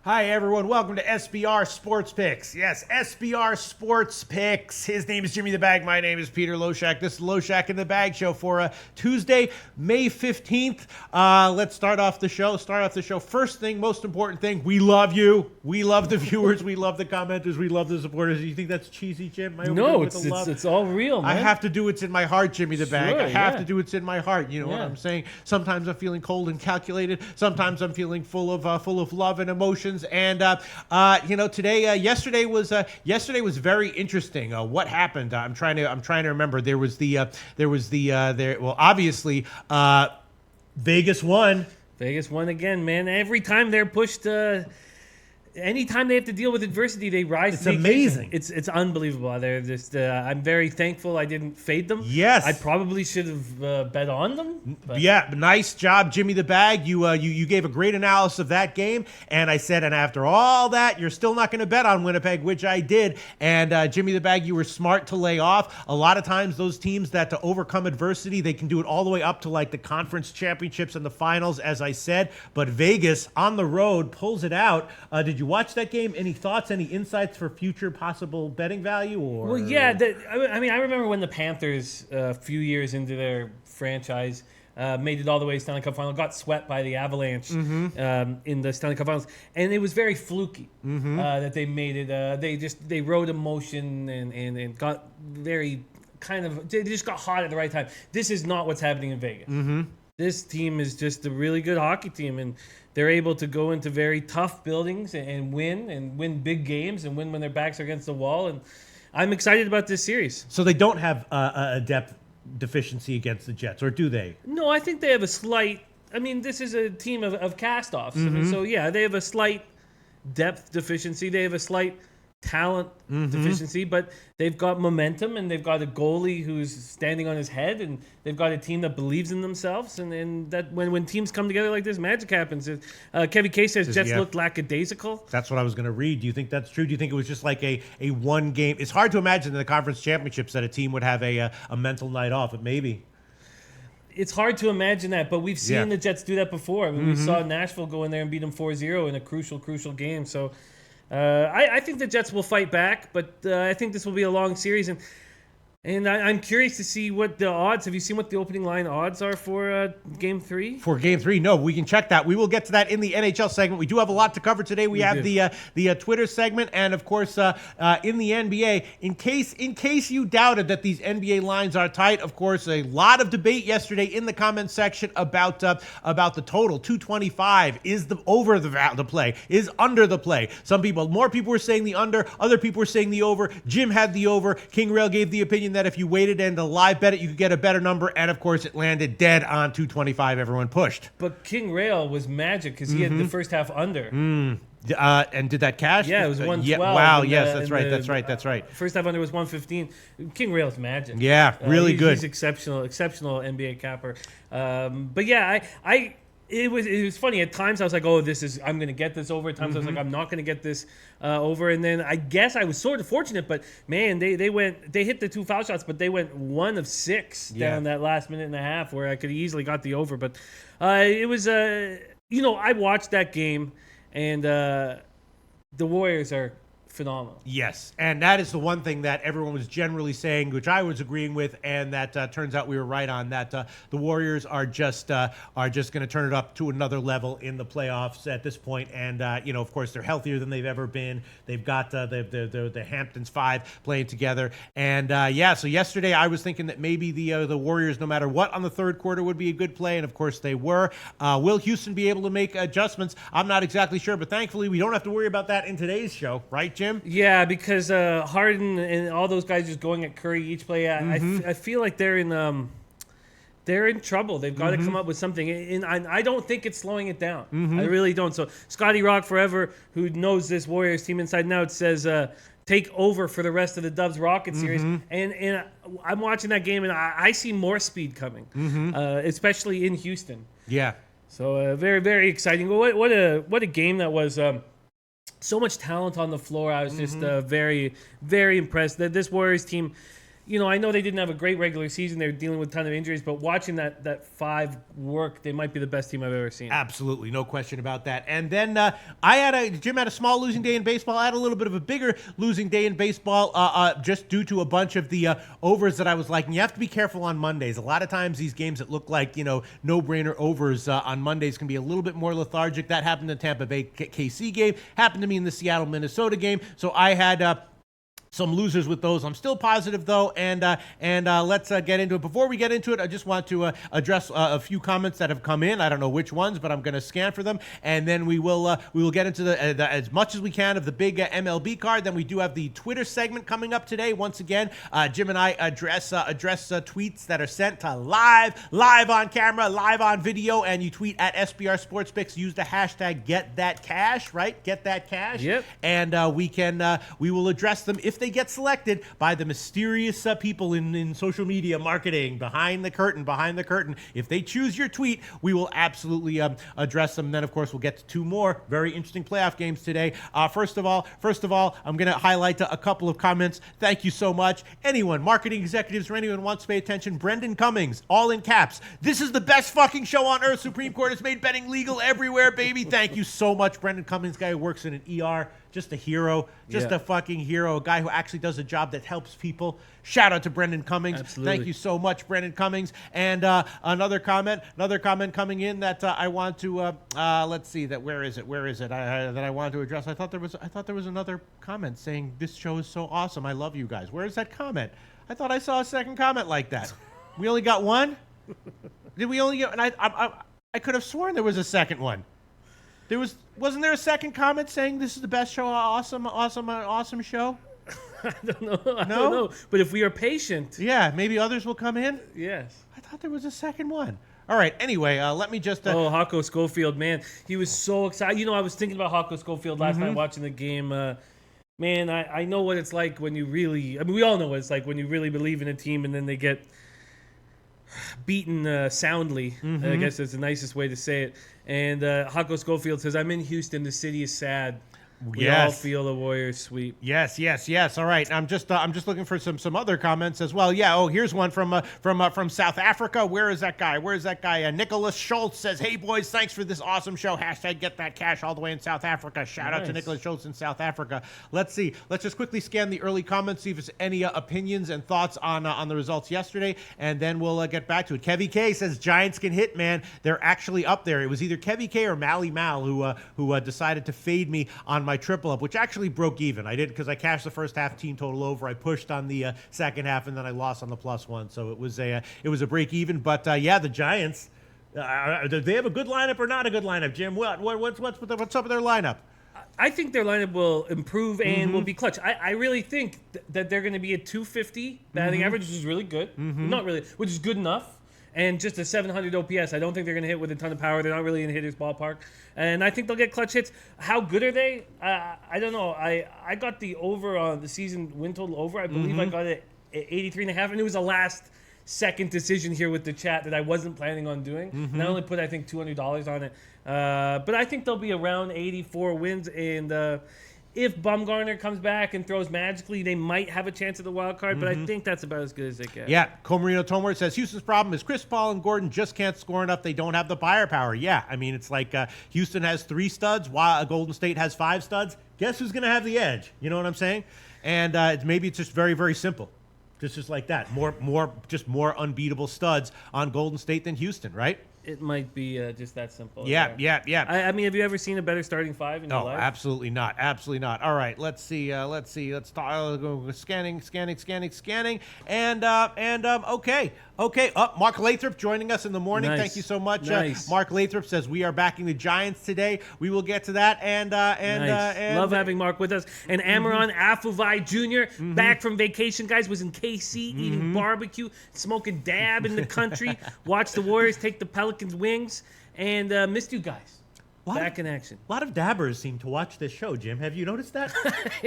Hi, everyone. Welcome to SBR Sports Picks. Yes, SBR Sports Picks. His name is Jimmy the Bag. My name is Peter Loshak. This is Loshak in the Bag show for Tuesday, May 15th. Let's start off the show. First thing, most important thing, we love you. We love the viewers. We love the commenters. We love the supporters. You think that's cheesy, Jim? No, it's all real, man. I have to do what's in my heart, Jimmy the Bag. Sure, I have to do what's in my heart. You know what I'm saying? Sometimes I'm feeling cold and calculated. Sometimes I'm feeling full of love and emotions. And today, yesterday was very interesting. What happened? I'm trying to remember. Obviously, Vegas won. Vegas won again, man. Every time they're pushed, anytime they have to deal with adversity, they rise. It's amazing. It's unbelievable. They're just. I'm very thankful I didn't fade them. Yes, I probably should have bet on them. But. Yeah, nice job, Jimmy the Bag. You gave a great analysis of that game, and I said, and after all that, you're still not going to bet on Winnipeg, which I did. And Jimmy the Bag, you were smart to lay off. A lot of times, those teams that to overcome adversity, they can do it all the way up to like the conference championships and the finals, as I said. But Vegas on the road pulls it out. Did you watch that game? Any thoughts, any insights for future possible betting value? Or well, yeah. I remember when the Panthers, a few years into their franchise, made it all the way to Stanley Cup final, got swept by the Avalanche in the Stanley Cup finals, and it was very fluky that they made it. They rode emotion and got very they just got hot at the right time. This is not what's happening in Vegas. This team is just a really good hockey team, and they're able to go into very tough buildings and win big games and win when their backs are against the wall. And I'm excited about this series. So they don't have a depth deficiency against the Jets, or do they? No, I think they have a slight. I mean, this is a team of cast-offs. I mean, so yeah, they have a slight depth deficiency. They have a slight talent deficiency, but they've got momentum, and they've got a goalie who's standing on his head, and they've got a team that believes in themselves, and that when teams come together like this, magic happens. Kevin K says Jets looked lackadaisical. That's what I was going to read. Do you think that's true? Do you think it was just like a one game? It's hard to imagine in the conference championships that a team would have a mental night off, but maybe. It's hard to imagine that, but we've seen the Jets do that before. I mean, we saw Nashville go in there and beat them 4-0 in a crucial game. So I think the Jets will fight back, but I think this will be a long series. And I'm curious to see what the odds. Have you seen what the opening line odds are for Game 3? For Game 3, no. We can check that. We will get to that in the NHL segment. We do have a lot to cover today. We have the Twitter segment, and of course in the NBA. In case you doubted that these NBA lines are tight, of course, a lot of debate yesterday in the comments section about the total. 225 is the over the play, is under the play. More people were saying the under. Other people were saying the over. Jim had the over. King Rail gave the opinion that if you waited and live bet it, you could get a better number, and of course it landed dead on 225. Everyone pushed. But King Rail was magic because he had the first half under. And did that cash? Yeah, it was 112. Yeah, wow, yes, that's right. First half under was 115. King Rail's magic. Yeah, really good. He's exceptional NBA capper. But yeah, It was funny. At times I was like, I'm going to get this over. At times I was like, I'm not going to get this over. And then I guess I was sort of fortunate, but man, they hit the 2 foul shots, but they went 1 of 6 down that last minute and a half where I could have easily got the over. But it was, I watched that game, and the Warriors are phenomenal. Yes, and that is the one thing that everyone was generally saying, which I was agreeing with, and that turns out we were right on. That the Warriors are just going to turn it up to another level in the playoffs at this point. And of course, they're healthier than they've ever been. They've got the Hamptons 5 playing together, and so yesterday I was thinking that maybe the Warriors, no matter what on the third quarter, would be a good play, and of course they were. Will Houston be able to make adjustments? I'm not exactly sure, but thankfully we don't have to worry about that in today's show, right, Jim? Yeah, because Harden and all those guys just going at Curry each play. I feel like they're in trouble. They've got to come up with something, and I don't think it's slowing it down. I really don't. So Scotty Rock forever, who knows this Warriors team inside and out, says take over for the rest of the Dubs Rocket series. And I'm watching that game, and I see more speed coming, especially in Houston. Yeah. So very, very exciting. What a game that was. So much talent on the floor. I was just very, very impressed that this Warriors team I know they didn't have a great regular season. They're dealing with a ton of injuries, but watching that 5 work, they might be the best team I've ever seen. Absolutely, no question about that. And then Jim had a small losing day in baseball. I had a little bit of a bigger losing day in baseball, just due to a bunch of the overs that I was liking. You have to be careful on Mondays. A lot of times these games that look like no-brainer overs on Mondays can be a little bit more lethargic. That happened in the Tampa Bay KC game. Happened to me in the Seattle Minnesota game. So I had some losers with those. I'm still positive though, and let's get into it. Before we get into it, I just want to address a few comments that have come in. I don't know which ones, but I'm going to scan for them, and then we will get into the as much as we can of the big MLB card. Then we do have the Twitter segment coming up today. Once again, Jim and I address tweets that are sent to live on camera, live on video, and you tweet at SBR Sportsbooks. Use the hashtag #GetThatCash, right? Get that cash. Yep. And we will address them if they get selected by the mysterious people in social media marketing behind the curtain. If they choose your tweet, we will absolutely address them. Then, of course, we'll get to 2 more very interesting playoff games today. First of all, I'm going to highlight a couple of comments. Thank you so much. Anyone, marketing executives or anyone wants to pay attention, Brendan Cummings, all in caps. This is the best fucking show on earth. Supreme Court has made betting legal everywhere, baby. Thank you so much, Brendan Cummings, guy who works in an ER. Just a hero, a fucking hero, a guy who actually does a job that helps people. Shout out to Brendan Cummings. Absolutely. Thank you so much, Brendan Cummings. And another comment coming in that I want to let's see that where is it that I want to address. I thought there was another comment saying this show is so awesome. I love you guys. Where is that comment? I thought I saw a second comment like that. We only got one. Did we only get? And I could have sworn there was a second one. Wasn't there a second comment saying this is the best show, awesome show? I don't know. I don't know. But if we are patient, yeah, maybe others will come in. Yes. I thought there was a second one. All right. Anyway, let me just. Hako Schofield, man, he was so excited. I was thinking about Hako Schofield last night watching the game. Man, I know what it's like when you really. I mean, we all know what it's like when you really believe in a team and then they get beaten soundly. I guess that's the nicest way to say it. And Hako Schofield says, "I'm in Houston. The city is sad. We all feel the Warriors sweep." Yes. All right. I'm just looking for some other comments as well. Yeah. Oh, here's one from South Africa. Where is that guy? Nicholas Schultz says, "Hey boys, thanks for this awesome show. Hashtag get that cash all the way in South Africa." Shout out to Nicholas Schultz in South Africa. Let's see. Let's just quickly scan the early comments, see if there's any opinions and thoughts on the results yesterday, and then we'll get back to it. Kevy K says Giants can hit, man. They're actually up there. It was either Kevy K or Mally Mal who decided to fade me on my triple up, which actually broke even. I did because I cashed the first half team total over. I pushed on the second half, and then I lost on the +1. So it was a break even. But the Giants, do they have a good lineup or not a good lineup, Jim? What's up with their lineup? I think their lineup will improve and will be clutch. I really think that they're going to be at 250 batting average, which is really good. Not really, which is good enough. And just a 700 OPS. I don't think they're going to hit with a ton of power. They're not really in hitter's ballpark. And I think they'll get clutch hits. How good are they? I don't know. I got the over on the season win total over. I believe I got it at 83.5. And it was a last-second decision here with the chat that I wasn't planning on doing. And I only put, I think, $200 on it. But I think they'll be around 84 wins. And if Bumgarner comes back and throws magically, they might have a chance at the wild card, but I think that's about as good as they get. Yeah, Comarino Tomor says Houston's problem is Chris Paul and Gordon just can't score enough. They don't have the firepower. Yeah, I mean, it's like Houston has 3 studs, while Golden State has 5 studs. Guess who's going to have the edge? You know what I'm saying? And maybe it's just very, very simple. Just like that. More unbeatable studs on Golden State than Houston, right? It might be just that simple. Yeah. I mean, have you ever seen a better starting 5 in your life? No, absolutely not. All right, let's see. Let's talk. Scanning. And okay. Mark Lathrop joining us in the morning. Nice. Thank you so much. Nice. Mark Lathrop says we are backing the Giants today. We will get to that. And love having Mark with us. And Amaron Afuvai Jr. back from vacation, guys, was in KC eating barbecue, smoking dab in the country. Watched the Warriors take the Pelicans' wings, and missed you guys. back in action. A lot of dabbers seem to watch this show, Jim. Have you noticed that?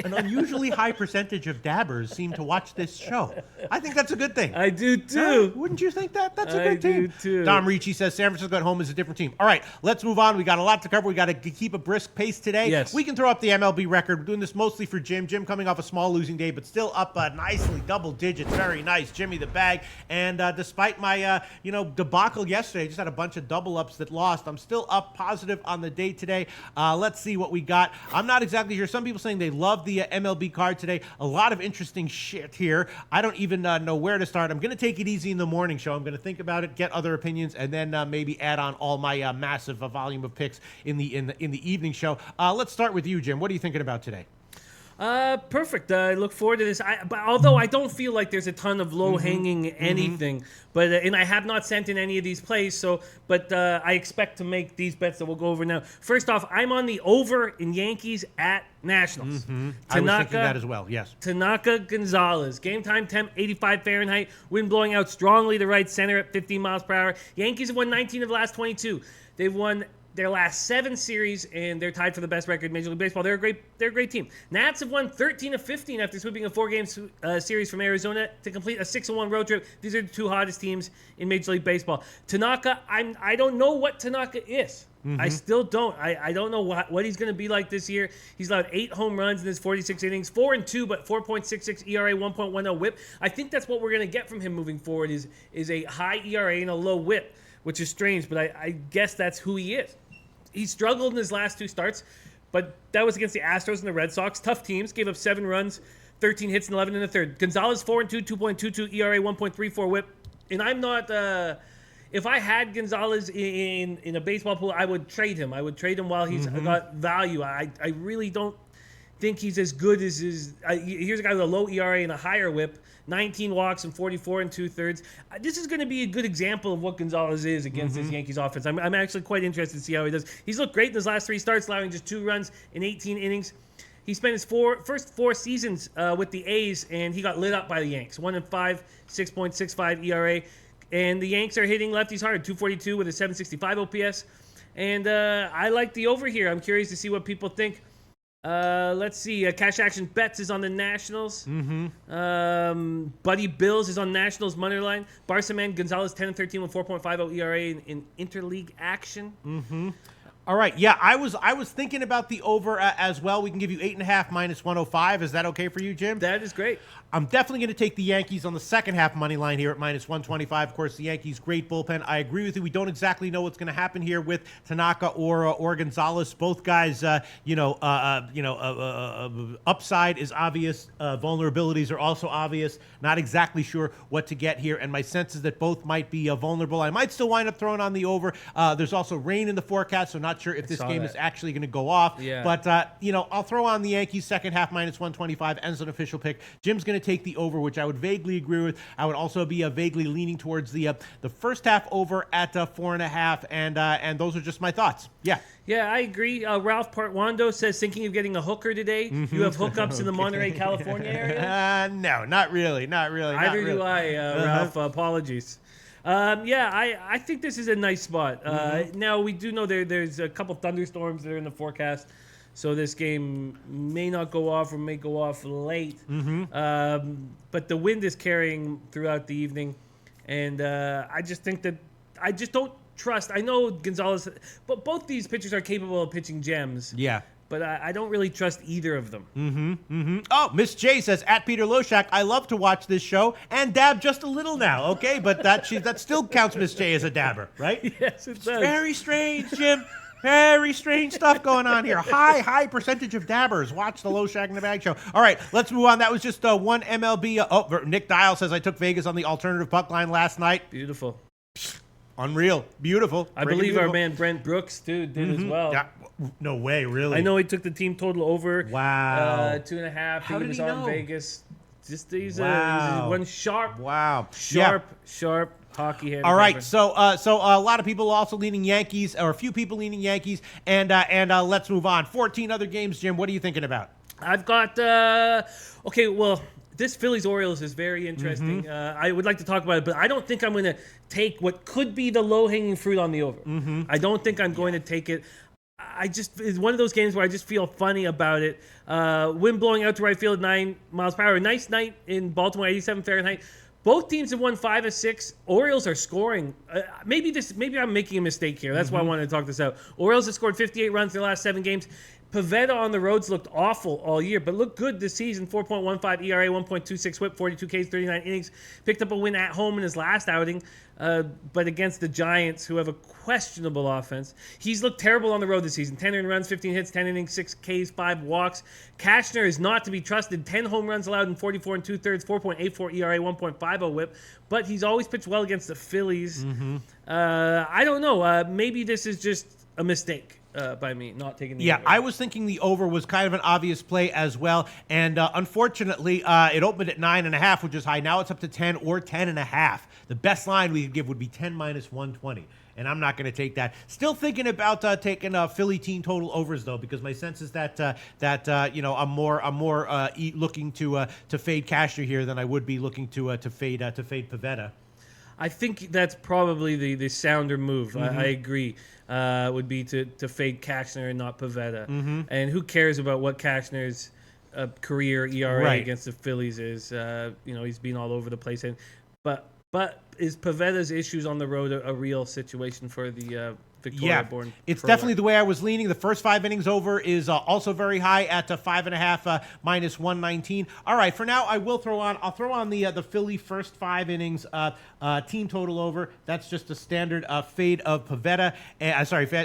An unusually high percentage of dabbers seem to watch this show. I think that's a good thing. I do too. Wouldn't you think that? That's a I good team. do too. Dom Ricci says San Francisco at home is a different team. All right, let's move on. We got a lot to cover. We got to keep a brisk pace today. Yes. We can throw up the MLB record. We're doing this mostly for Jim. Jim coming off a small losing day, but still up nicely, double digits. Very nice. Jimmy the bag. And despite my debacle yesterday, I just had a bunch of double ups that lost. I'm still up positive on the day today. Let's see what we got. I'm not exactly sure. Some people saying they love the MLB card today. A lot of interesting shit here. I don't even know where to start. I'm going to take it easy in the morning show. I'm going to think about it, get other opinions, and then maybe add on all my massive volume of picks in the evening show. Let's start with you, Jim. What are you thinking about today? Perfect. I look forward to this. But although I don't feel like there's a ton of low-hanging anything, but and I have not sent in any of these plays. But I expect to make these bets that we'll go over now. First off, I'm on the over in Yankees at Nationals. I was thinking that as well. Yes. Tanaka Gonzalez. Game time temp 85 Fahrenheit. Wind blowing out strongly to right center at 15 miles per hour. Yankees have won 19 of the last 22. They've won their last 7 series, and they're tied for the best record in Major League Baseball. They're a great team. Nats have won 13 of 15 after sweeping a 4-game series from Arizona to complete a 6-1 road trip. These are the 2 hottest teams in Major League Baseball. Tanaka, I don't know what Tanaka is. I still don't. I don't know what he's going to be like this year. He's allowed 8 home runs in his 46 innings, 4-2, but 4.66 ERA, 1.10 WHIP. I think that's what we're going to get from him moving forward is a high ERA and a low WHIP, which is strange, but I guess that's who he is. He struggled in his last 2 starts, but that was against the Astros and the Red Sox. Tough teams. Gave up 7 runs, 13 hits, and 11 in the third. Gonzalez 4-2, 2.22 ERA, 1.34 WHIP. And I'm not. If I had Gonzalez in a baseball pool, I would trade him. I would trade him while he's got value. I really don't think he's as good as his. Here's a guy with a low ERA and a higher WHIP. 19 walks and 44 2/3. This is going to be a good example of what Gonzalez is against this Yankees offense. I'm actually quite interested to see how he does. He's looked great in his last 3 starts, allowing just 2 runs in 18 innings. He spent his first 4 seasons with the A's, and he got lit up by the Yanks. 1-5, 6.65 ERA. And the Yanks are hitting lefties hard, 242 with a 765 OPS. And I like the over here. I'm curious to see what people think. Let's see. Cash Action Bets is on the Nationals. Buddy Bills is on Nationals money line. Barsaman Gonzalez 10-13 with 4.50 ERA in interleague action. All right. Yeah, I was thinking about the over as well. We can give you 8.5 minus 105. Is that okay for you, Jim? That is great. I'm definitely going to take the Yankees on the second half money line here at minus 125. Of course, the Yankees' great bullpen. I agree with you. We don't exactly know what's going to happen here with Tanaka or Gonzalez. Both guys, upside is obvious. Vulnerabilities are also obvious. Not exactly sure what to get here, and my sense is that both might be vulnerable. I might still wind up throwing on the over. There's also rain in the forecast, so not sure if this game is actually going to go off. Yeah. But I'll throw on the Yankees second half minus 125 as an official pick. Jim's going to take the over, which I would vaguely agree with. I would also be vaguely leaning towards the first half over at 4.5, and those are just my thoughts. Yeah. Yeah, I agree. Ralph Partwando says, thinking of getting a hooker today. You have hookups in the Monterey, California area? No, not really. Neither do I, Ralph. Apologies. I think this is a nice spot. Now, we do know there's a couple thunderstorms that are in the forecast, so this game may not go off or may go off late. But the wind is carrying throughout the evening, and I just think that I just don't trust. I know Gonzalez, but both these pitchers are capable of pitching gems. Yeah. But I don't really trust either of them. Oh, Miss J says, at Peter Loshak, I love to watch this show and dab just a little now, okay? But that still counts Miss J as a dabber, right? Yes, it does. Very strange, Jim. Very strange stuff going on here. High percentage of dabbers. Watch the Loshak in the Bag show. All right, let's move on. That was just one MLB. Nick Dial says, I took Vegas on the alternative puck line last night. Beautiful. Unreal. Beautiful. I believe our man Brent Brooks, too, did as well. Yeah. No way, really. I know he took the team total over. Wow. 2.5. How did was he on know? Vegas. Just he's Wow. one sharp. Wow. Sharp hockey hand. All right, so a lot of people also leaning Yankees, or a few people leaning Yankees, and let's move on. 14 other games, Jim. What are you thinking about? I've got this Phillies Orioles is very interesting. I would like to talk about it, but I don't think I'm going to take what could be the low hanging fruit on the over. I don't think I'm going to take it. it's one of those games where I just feel funny about it. Wind blowing out to right field, 9 miles per hour. Nice night in Baltimore, 87 Fahrenheit. Both teams have won 5 of 6. Orioles are scoring. Maybe I'm making a mistake here. That's why I wanted to talk this out. Orioles have scored 58 runs in the last 7 games. Pavetta on the roads looked awful all year, but looked good this season. 4.15 ERA, 1.26 WHIP, 42 Ks, 39 innings. Picked up a win at home in his last outing, but against the Giants, who have a questionable offense. He's looked terrible on the road this season. 10 earned runs, 15 hits, 10 innings, 6 Ks, 5 walks. Cashner is not to be trusted. 10 home runs allowed in 44 and 2/3, 4.84 ERA, 1.50 WHIP. But he's always pitched well against the Phillies. I don't know. Maybe this is just a mistake. By me not taking the over. I was thinking the over was kind of an obvious play as well, and unfortunately, it opened at 9.5, which is high. Now it's up to 10 or 10.5. The best line we could give would be 10 minus 120, and I'm not going to take that. Still thinking about taking Philly team total overs though, because my sense is that I'm more looking to fade Cashner here than I would be looking to fade Pavetta. I think that's probably the sounder move. I agree. Would be to fade Cashner and not Pavetta. And who cares about what Cashner's career ERA against the Phillies is? He's been all over the place. But is Pavetta's issues on the road a real situation for the Victoria-born? It's definitely the way I was leaning. The first 5 innings over is also very high at 5.5 minus 119. All right, for now I'll throw on the Philly first 5 innings team total over. That's just a standard fade of Pavetta.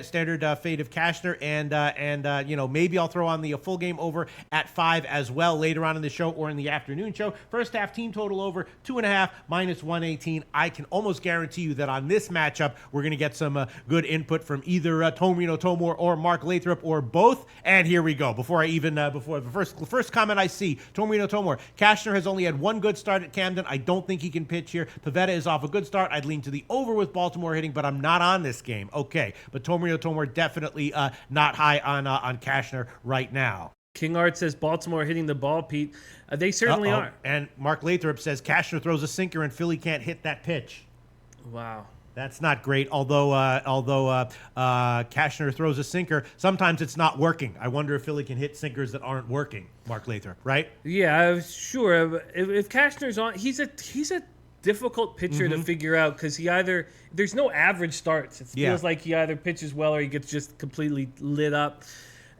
Standard fade of Cashner, and maybe I'll throw on the full game over at 5 as well later on in the show or in the afternoon show. First half team total over 2.5 minus 118. I can almost guarantee you that on this matchup we're going to get some good input from either Tomarino Tomor or Mark Lathrop or both. And here we go. Before the first comment I see, Tomarino Tomor. Cashner has only had 1 good start at Camden. I don't think he can pitch here. Pavetta is off a good start. I'd lean to the over with Baltimore hitting, but I'm not on this game. Okay, but Tomarino Tomor definitely not high on Cashner right now. King Art says Baltimore hitting the ball, Pete. They certainly are. And Mark Lathrop says Cashner throws a sinker and Philly can't hit that pitch. Wow. That's not great. Although Cashner throws a sinker, sometimes it's not working. I wonder if Philly can hit sinkers that aren't working. Mark Lathrop, right? Yeah, sure. If Cashner's on, he's a difficult pitcher to figure out because there's no average starts. It feels like he either pitches well or he gets just completely lit up.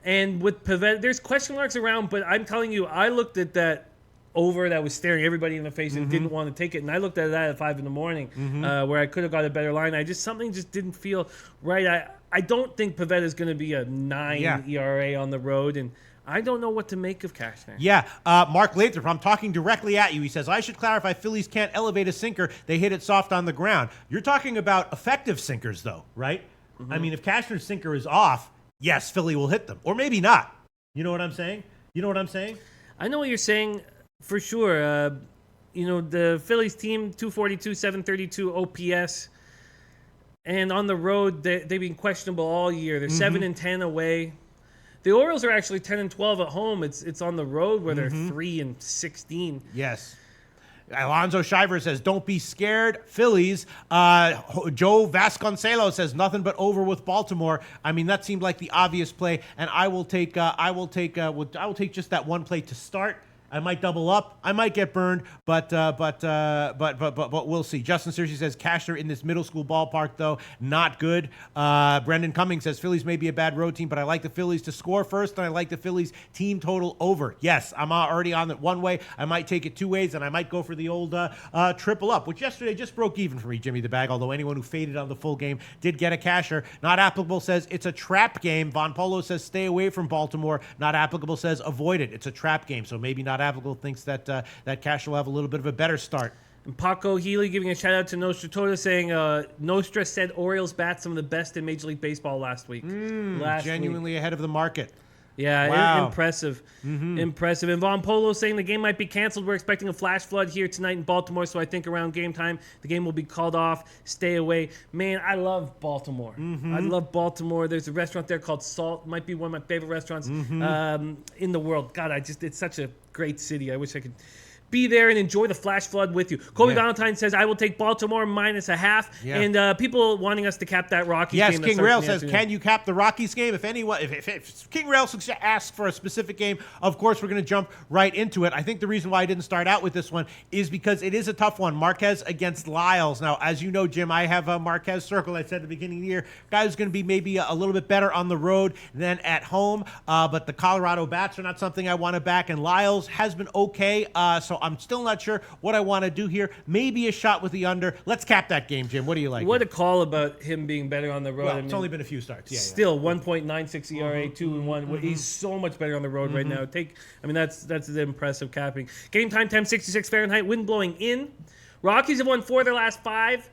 And with Pavetta, there's question marks around, but I'm telling you, I looked at that over that was staring everybody in the face and didn't want to take it. And I looked at that at 5 a.m, where I could have got a better line. Something just didn't feel right. I don't think Pavetta is going to be a 9 ERA on the road, and I don't know what to make of Cashner. Yeah, Mark Lathrop, I'm talking directly at you. He says, I should clarify, Phillies can't elevate a sinker. They hit it soft on the ground. You're talking about effective sinkers, though, right? I mean, if Cashner's sinker is off, yes, Philly will hit them. Or maybe not. You know what I'm saying? I know what you're saying. For sure. The Phillies team, 242, 732 OPS. And on the road, they've been questionable all year. They're 7-10 away. The Orioles are actually 10-12 at home. It's on the road where they're 3-16. Yes. Alonzo Shiver says, don't be scared, Phillies. Joe Vasconcelos says, nothing but over with Baltimore. I mean, that seemed like the obvious play, and I will take just that one play to start. I might double up. I might get burned, but we'll see. Justin Searcy says Cashner in this middle school ballpark, though, not good. Brendan Cummings says Phillies may be a bad road team, but I like the Phillies to score first, and I like the Phillies team total over. Yes, I'm already on it one way. I might take it 2 ways, and I might go for the old triple up, which yesterday just broke even for me, Jimmy the Bag, although anyone who faded on the full game did get a casher. Not applicable says it's a trap game. Von Polo says stay away from Baltimore. Not applicable says avoid it. It's a trap game, so maybe not applicable thinks that Casher will have a little bit of a better start. And Paco Healy giving a shout out to Nostra Tota saying Nostra said Orioles bat some of the best in Major League Baseball last week. Genuinely ahead of the market. Yeah, wow. Impressive. Impressive. And Von Polo saying the game might be canceled. We're expecting a flash flood here tonight in Baltimore, so I think around game time the game will be called off. Stay away. Man, I love Baltimore. I love Baltimore. There's a restaurant there called Salt. Might be one of my favorite restaurants in the world. God, it's such a great city. I wish I could be there and enjoy the flash flood with you. Colby Yeah. Valentine says, I will take Baltimore -0.5. Yeah. And people wanting us to cap that Rockies game. Yes, that King starts Rail in the says, afternoon. can you cap the Rockies game? If King Rail asks for a specific game, of course we're going to jump right into it. I think the reason why I didn't start out with this one is because it is a tough one. Marquez against Lyles. Now, as you know, Jim, I have Marquez circled. I said at the beginning of the year, guy who's going to be maybe a little bit better on the road than at home. But the Colorado bats are not something I want to back, and Lyles has been okay. So I'm still not sure what I want to do here. Maybe a shot with the under. Let's cap that game, Jim. What do you like? What a call about him being better on the road. Well, I it's mean, only been a few starts. Yeah, still 1.96 ERA, 2-1. He's so much better on the road right now. That's the impressive capping. Game time, 1066 Fahrenheit. Wind blowing in. Rockies have won 4 of their last 5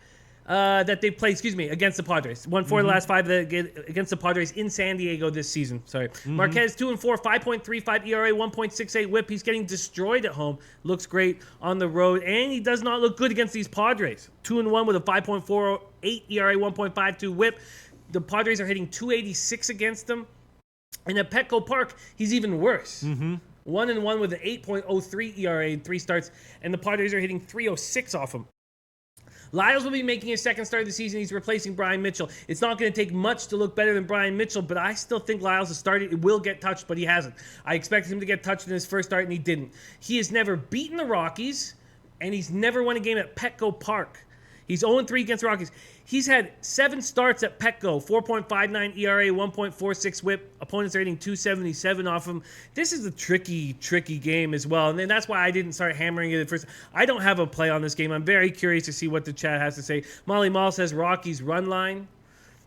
that they played. Against the Padres. Won 4 of the last 5 against the Padres in San Diego this season. Marquez 2-4, 5.35 ERA, 1.68 WHIP. He's getting destroyed at home. Looks great on the road, and he does not look good against these Padres. 2-1 with a 5.48 ERA, 1.52 WHIP. The Padres are hitting 286 against him. And at Petco Park, he's even worse. 1-1 with an 8.03 ERA in 3 starts, and the Padres are hitting 306 off him. Lyles will be making his second start of the season. He's replacing Brian Mitchell. It's not going to take much to look better than Brian Mitchell, but I still think Lyles has started. It will get touched, but he hasn't. I expected him to get touched in his first start, and he didn't. He has never beaten the Rockies, and he's never won a game at Petco Park. He's 0-3 against the Rockies. He's had 7 starts at Petco, 4.59 ERA, 1.46 WHIP. Opponents are hitting 277 off him. This is a tricky game as well. And then that's why I didn't start hammering it at first. I don't have a play on this game. I'm very curious to see what the chat has to say. Molly Mall says Rockies run line.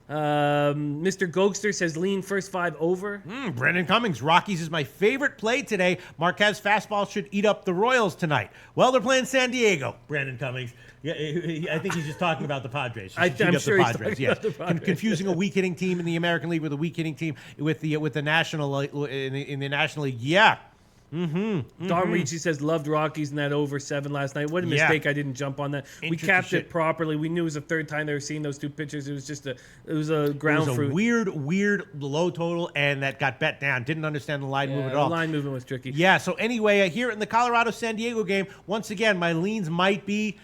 Mr. Gokster says lean first 5 over. Brendan Cummings, Rockies is my favorite play today. Marquez fastball should eat up the Royals tonight. Well, they're playing San Diego, Brandon Cummings. Yeah, I think he's just talking about the Padres. I'm sure he's talking about the Padres. Confusing a weak hitting team in the American League with a weak hitting team with the National in the National League. Yeah. Don Ricci says loved Rockies in that over 7 last night. What a mistake I didn't jump on that. We capped it properly. We knew it was the third time they were seeing those 2 pitchers. It was just a ground fruit. It was a weird low total, and that got bet down. Didn't understand the line movement at all. The line movement was tricky. Yeah, so anyway, here in the Colorado-San Diego game, once again, my leans might be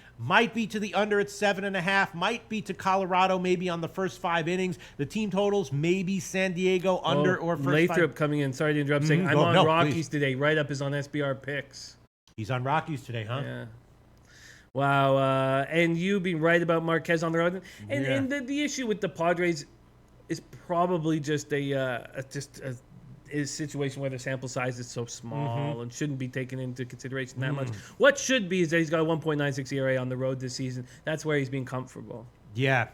to the under at 7.5, might be to Colorado maybe on the first 5 innings. The team totals maybe San Diego under or first Lathrop 5. coming in. Sorry to interrupt. Saying I'm on Rockies today. Write up is on SBR picks. He's on Rockies today, huh? Yeah. Wow. And you being right about Marquez on the road. And the issue with the Padres is probably just a situation where the sample size is so small and shouldn't be taken into consideration that much. What should be is that he's got a 1.96 ERA on the road this season. That's where he's being comfortable. Yeah.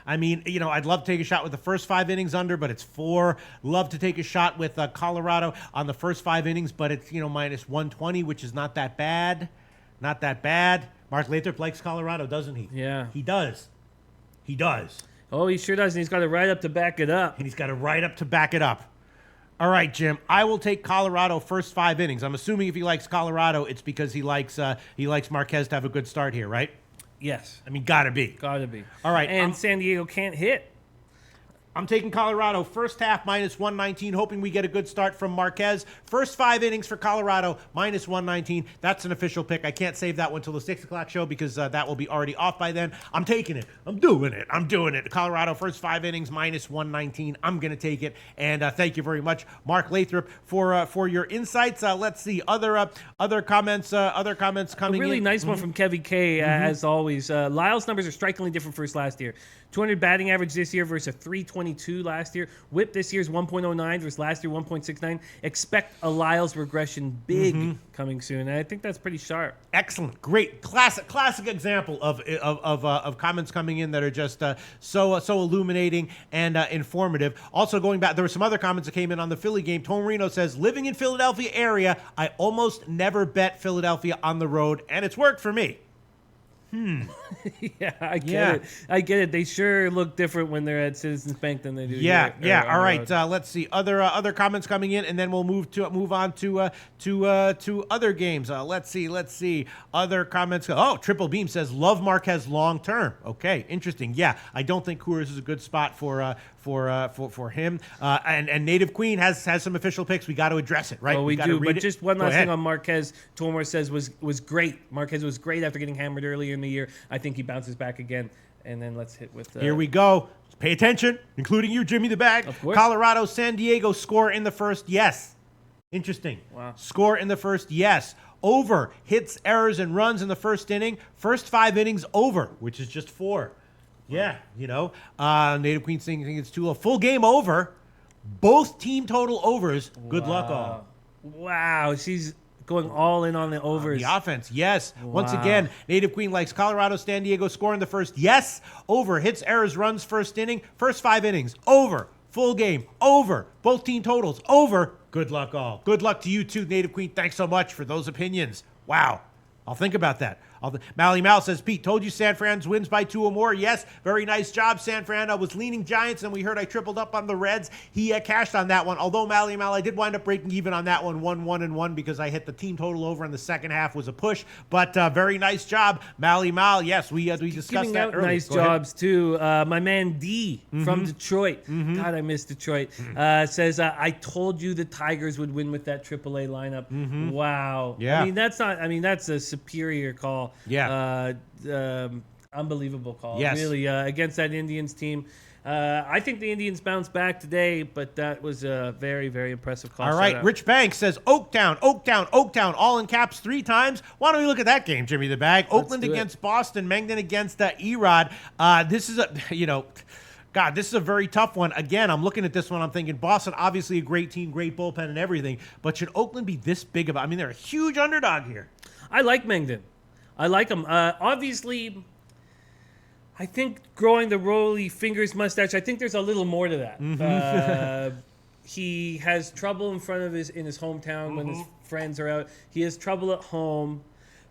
I mean, I'd love to take a shot with the first 5 innings under, but it's 4. Love to take a shot with Colorado on the first 5 innings, but it's, minus 120, which is not that bad. Not that bad. Mark Lathrop likes Colorado, doesn't he? Yeah. He does. Oh, he sure does, and he's got a write-up to back it up. All right, Jim. I will take Colorado first 5 innings. I'm assuming if he likes Colorado, it's because he likes Marquez to have a good start here, right? Yes. I mean, gotta be. All right. And San Diego can't hit. I'm taking Colorado first half minus 119, hoping we get a good start from Marquez. First 5 innings for Colorado minus 119. That's an official pick. I can't save that one till the 6 o'clock show because that will be already off by then. I'm taking it. I'm doing it. Colorado first 5 innings minus 119. I'm going to take it. And thank you very much, Mark Lathrop, for your insights. Let's see other comments. Other comments coming in. A really nice one from Kevy K. As always. Lyle's numbers are strikingly different versus last year. 200 batting average this year versus a 322 last year. WHIP this year is 1.09 versus last year 1.69. Expect a Lyles regression big coming soon. And I think that's pretty sharp. Excellent, great, classic example of comments coming in that are just so illuminating and informative. Also going back, there were some other comments that came in on the Philly game. Tom Reno says, living in Philadelphia area, I almost never bet Philadelphia on the road, and it's worked for me. Yeah, I get it. They sure look different when they're at Citizens Bank than they do. Yeah. All right. Let's see other comments coming in, and then we'll move on to other games. Let's see other comments. Oh, Triple Beam says love Marquez long term. Okay, interesting. Yeah, I don't think Coors is a good spot for for him. And Native Queen has some official picks. We got to address it, right? Oh, we do. But it. just one last thing on Marquez. Tomor says was great. Marquez was great after getting hammered earlier in the year. I think he bounces back again. And then let's hit with... Here we go. Pay attention, including you, Jimmy the Bag. Of course. Colorado, San Diego, score in the first, yes. Interesting. Wow. Score in the first, yes. Over, hits, errors, and runs in the first inning. First 5 innings, over, which is just 4. Yeah, Native Queen thinking it's too low. Full game over. Both team total overs. Good luck, all. Wow, she's going all in on the overs. The offense, yes. Wow. Once again, Native Queen likes Colorado, San Diego, score in the first, yes. Over, hits, errors, runs, first inning. First 5 innings, over. Full game, over. Both team totals, over. Good luck, all. Good luck to you too, Native Queen. Thanks so much for those opinions. Wow. I'll think about that. Mally Mal says, Pete, told you San Fran wins by 2 or more. Yes, very nice job, San Fran. I was leaning Giants, and we heard I tripled up on the Reds. He cashed on that one. Although, Mally Mal, I did wind up breaking even on that one, 1-1-1, because I hit the team total over in the second half was a push. But very nice job, Mally Mal. Yes, we discussed that earlier. Nice jobs, too. My man D from Detroit. God, I miss Detroit. Says, I told you the Tigers would win with that AAA lineup. Wow. Yeah. That's a superior call. Yeah. Unbelievable call. Yes. Really, against that Indians team. I think the Indians bounced back today, but that was a very, very impressive call. All right. Rich Banks says, Oaktown, all in caps 3 times. Why don't we look at that game, Jimmy the Bag? Oakland against Boston, Mengden against Erod. This is God, this is a very tough one. Again, I'm looking at this one. I'm thinking Boston, obviously a great team, great bullpen and everything. But should Oakland be this big of they're a huge underdog here. I like Mengden. I like him. Obviously, I think growing the roly fingers mustache, I think there's a little more to that. He has trouble in his hometown when his friends are out. He has trouble at home,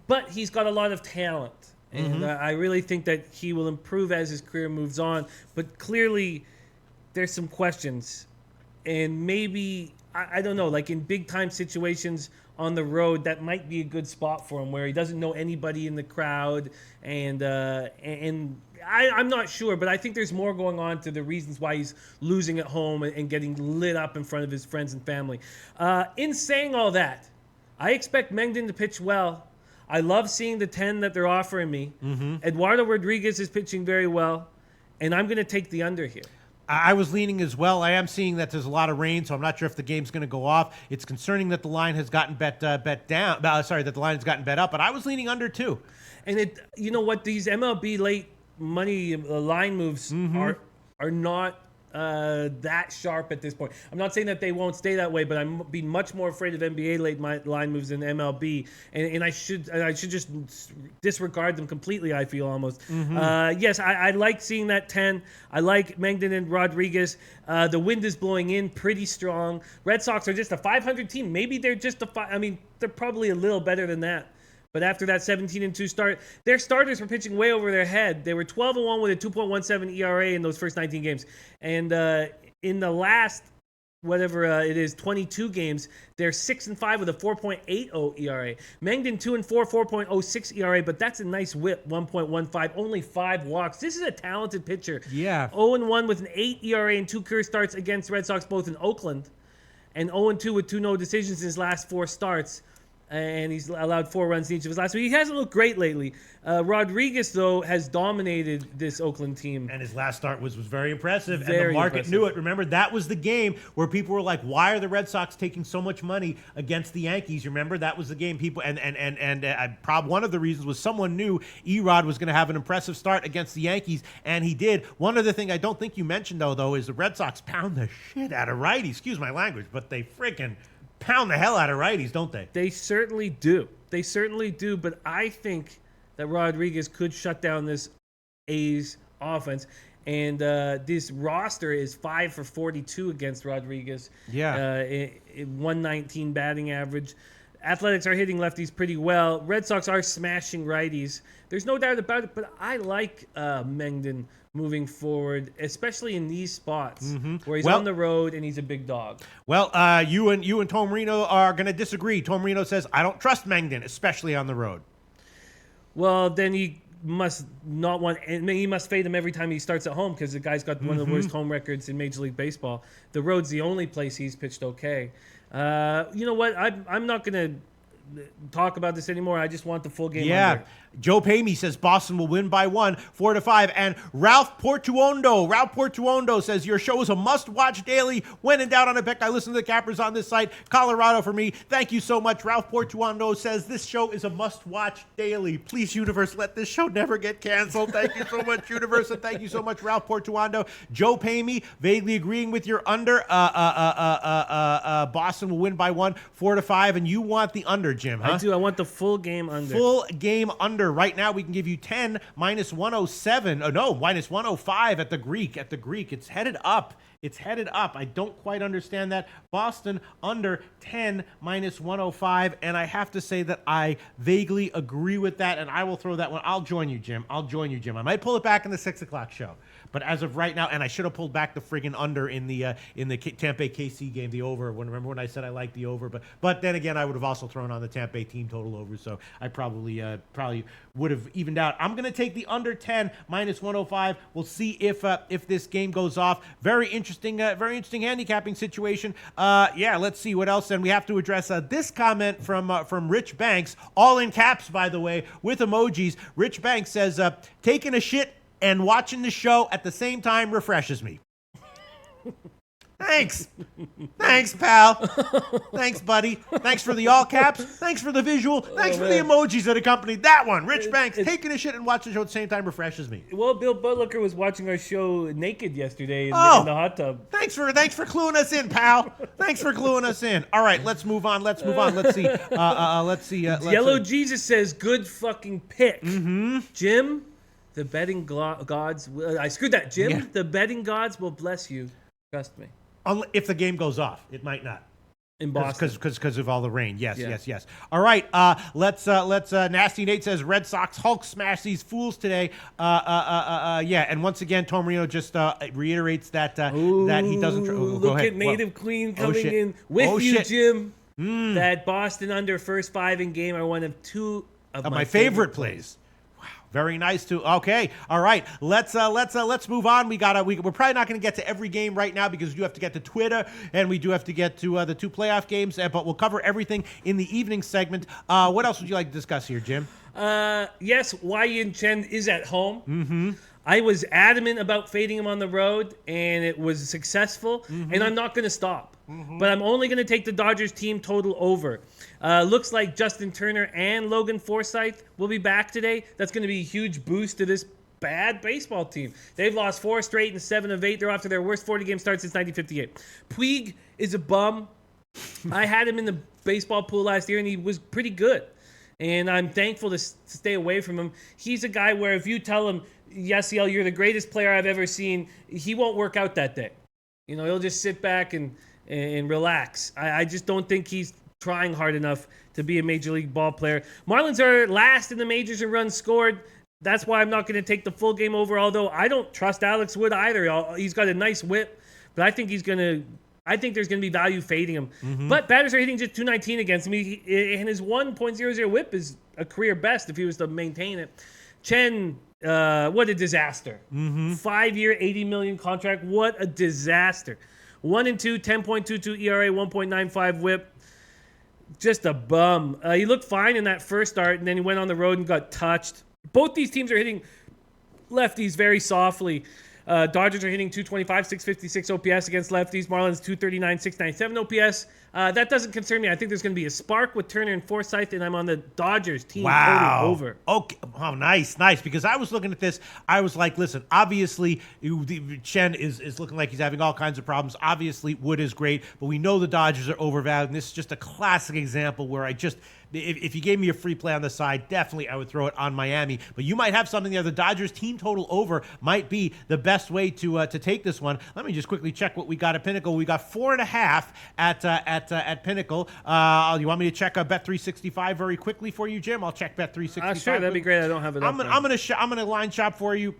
but he's got a lot of talent. And I really think that he will improve as his career moves on. But clearly, there's some questions. And maybe, I don't know, like in big-time situations on the road, that might be a good spot for him where he doesn't know anybody in the crowd. And I'm not sure, but I think there's more going on to the reasons why he's losing at home and getting lit up in front of his friends and family. In saying all that, I expect Mengden to pitch well. I love seeing the 10 that they're offering me. Eduardo Rodriguez is pitching very well, and I'm going to take the under here. I was leaning as well. I am seeing that there's a lot of rain, so I'm not sure if the game's going to go off. It's concerning that the line has gotten bet down. That the line has gotten bet up, but I was leaning under too. And you know what? These MLB late money line moves are not that sharp at this point. I'm not saying that they won't stay that way, but I'm be much more afraid of NBA late line moves than MLB, and I should just disregard them completely. I feel almost. Yes, I like seeing that 10. I like Mengden and Rodriguez. The wind is blowing in pretty strong. Red Sox are just a 500 team. Maybe they're just they're probably a little better than that. But after that 17-2 start, their starters were pitching way over their head. They were 12-1 with a 2.17 ERA in those first 19 games. And in the last, whatever it is, 22 games, they're 6-5 with a 4.80 ERA. Mengden 2-4, 4.06 ERA, but that's a nice whip, 1.15, only 5 walks. This is a talented pitcher. Yeah. 0-1 with an 8 ERA and 2 career starts against Red Sox, both in Oakland, and 0-2 with 2 no decisions in his last 4 starts. And he's allowed 4 runs in each of his last. So he hasn't looked great lately. Rodriguez, though, has dominated this Oakland team. And his last start was very impressive. And the market knew it. Remember, that was the game where people were like, why are the Red Sox taking so much money against the Yankees? Remember, that was the game people, one of the reasons was someone knew Erod was going to have an impressive start against the Yankees, and he did. One other thing I don't think you mentioned, though, is the Red Sox pound the shit out of righties. Excuse my language, but they freaking pound the hell out of righties, don't they? They certainly do. But I think that Rodriguez could shut down this A's offense. And this roster is 5 for 42 against Rodriguez. Yeah. 119 batting average. Athletics are hitting lefties pretty well. Red Sox are smashing righties. There's no doubt about it, but I like Mengden moving forward, especially in these spots where he's on the road and he's a big dog. Well, you and Tom Marino are going to disagree. Tom Marino says, I don't trust Mengden, especially on the road. Well, then you must not want, and he must fade him every time he starts at home because the guy's got one of the worst home records in Major League Baseball. The road's the only place he's pitched okay. You know what? I'm not going to talk about this anymore. I just want the full game under. Joe Pamey says Boston will win by 1, 4-5. And Ralph Portuondo says your show is a must-watch daily. When in doubt on a pick, I listen to the cappers on this site. Colorado for me. Thank you so much. Ralph Portuondo says this show is a must-watch daily. Please, Universe, let this show never get canceled. Thank you so much, Universe, and thank you so much, Ralph Portuondo. Joe Pamey, vaguely agreeing with your under. Boston will win by 1, 4-5, and you want the under, Jim, huh? I do. I want the full game under. Full game under. Right now, we can give you 10 minus 107. Oh, no, minus 105 at the Greek. It's headed up. I don't quite understand that. Boston under 10 minus 105. And I have to say that I vaguely agree with that. And I will throw that one. I'll join you, Jim. I might pull it back in the 6 o'clock show. But as of right now, and I should have pulled back the friggin' under in the Tampa Bay KC game, the over. Remember when I said I liked the over? But then again, I would have also thrown on the Tampa Bay team total over. So I probably would have evened out. I'm gonna take the under 10 minus 105. We'll see if this game goes off. Very interesting handicapping situation. Let's see what else. Then we have to address this comment from Rich Banks, all in caps, by the way, with emojis. Rich Banks says, "Taking a shit and watching the show at the same time refreshes me." Thanks, pal. Thanks, buddy. Thanks for the all caps. Thanks for the visual. Thanks for the emojis that accompanied that one. Rich Banks, taking a shit and watching the show at the same time refreshes me. Well, Bill Butlicker was watching our show naked yesterday in the hot tub. Thanks for cluing us in, pal. Thanks for cluing us in. All right, let's move on. Let's see. Yellow Jesus says, "Good fucking pick." Jim, the betting gods. I screwed that. Jim, Yeah. The betting gods will bless you. Trust me. If the game goes off, it might not. In Boston, because of all the rain. Yes. All right, let's. Nasty Nate says Red Sox Hulk smash these fools today. And once again, Tom Marino just reiterates that that he doesn't. Look at Native Queen coming in with you, Jim. That Boston under first 5 in game are one of 2 of my favorite plays. Very nice too. Okay, all right. Let's move on. We're probably not going to get to every game right now because we do have to get to Twitter and we do have to get to the 2 playoff games. But we'll cover everything in the evening segment. What else would you like to discuss here, Jim? Yes, Wai Yin Chen is at home. I was adamant about fading him on the road, and it was successful. And I'm not going to stop. But I'm only going to take the Dodgers team total over. Looks like Justin Turner and Logan Forsythe will be back today. That's going to be a huge boost to this bad baseball team. They've lost 4 straight and 7 of 8. They're off to their worst 40-game start since 1958. Puig is a bum. I had him in the baseball pool last year, and he was pretty good. And I'm thankful to stay away from him. He's a guy where if you tell him, Yasiel, you're the greatest player I've ever seen, he won't work out that day. He'll just sit back and relax. I just don't think he's trying hard enough to be a major league ball player. Marlins are last in the majors in runs scored. That's why I'm not going to take the full game over, although I don't trust Alex Wood either. He's got a nice whip, but I think there's going to be value fading him. But batters are hitting just 219 against him, and his 1.00 whip is a career best if he was to maintain it. Chen, what a disaster. 5-year, $80 million contract. What a disaster. 1-2, 10.22 ERA, 1.95 whip. Just a bum. He looked fine in that first start, and then he went on the road and got touched. Both these teams are hitting lefties very softly. Dodgers are hitting 225, 656 OPS against lefties. Marlins 239, 697 OPS. That doesn't concern me. I think there's going to be a spark with Turner and Forsythe, and I'm on the Dodgers team total over. Okay. Oh, nice. Because I was looking at this. I was like, listen, obviously, Chen is looking like he's having all kinds of problems. Obviously, Wood is great, but we know the Dodgers are overvalued, and this is just a classic example where if you gave me a free play on the side, definitely I would throw it on Miami. But you might have something there. The Dodgers team total over might be the best way to take this one. Let me just quickly check what we got at Pinnacle. We got 4.5 at Pinnacle. You want me to check Bet365 very quickly for you, Jim? I'll check Bet365. Sure, that'd be great. I don't have it. I'm gonna line shop for you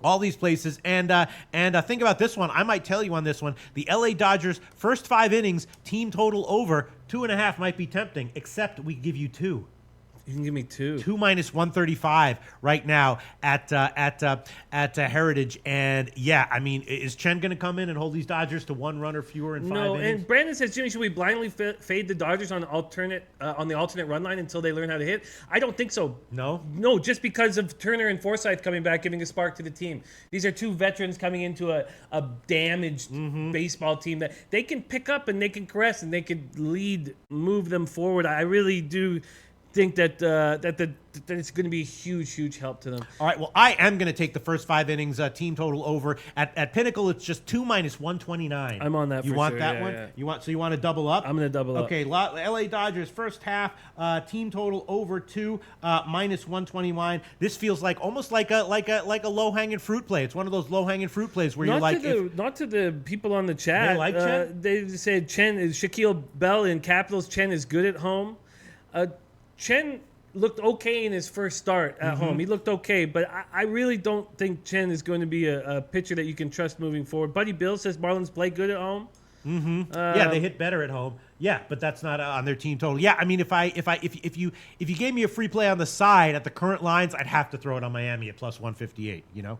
all these places, and think about this one. I might tell you on this one. The LA Dodgers first 5 innings team total over 2.5 might be tempting, except we give you 2. You can give me 2. 2 minus 135 right now at Heritage. And yeah, I mean, is Chen going to come in and hold these Dodgers to 1 run or fewer in 5 innings? And Brandon says, Jimmy, should we blindly fade the Dodgers on the alternate run line until they learn how to hit? I don't think so. No, just because of Turner and Forsythe coming back, giving a spark to the team. These are 2 veterans coming into a damaged baseball team that they can pick up and they can caress and they can move them forward. I really do think that it's going to be a huge help to them. All right. Well, I am going to take the first 5 innings team total over at Pinnacle. It's just 2 minus 129. I'm on that. You for want sure. that Yeah, one? yeah. You want to double up? I'm going to double up. Okay. LA Dodgers first half team total over 2 minus 129. This feels like almost like a low hanging fruit play. It's one of those low hanging fruit plays where you're like, not to the people on the chat. They like Chen? They said Chen is Shaquille Bell in Capitals. Chen is good at home. Chen looked okay in his first start at home. He looked okay, but I really don't think Chen is going to be a pitcher that you can trust moving forward. Buddy Bill says Marlins play good at home. Yeah, they hit better at home. Yeah, but that's not on their team total. Yeah, I mean, if you gave me a free play on the side at the current lines, I'd have to throw it on Miami at plus 158. You know.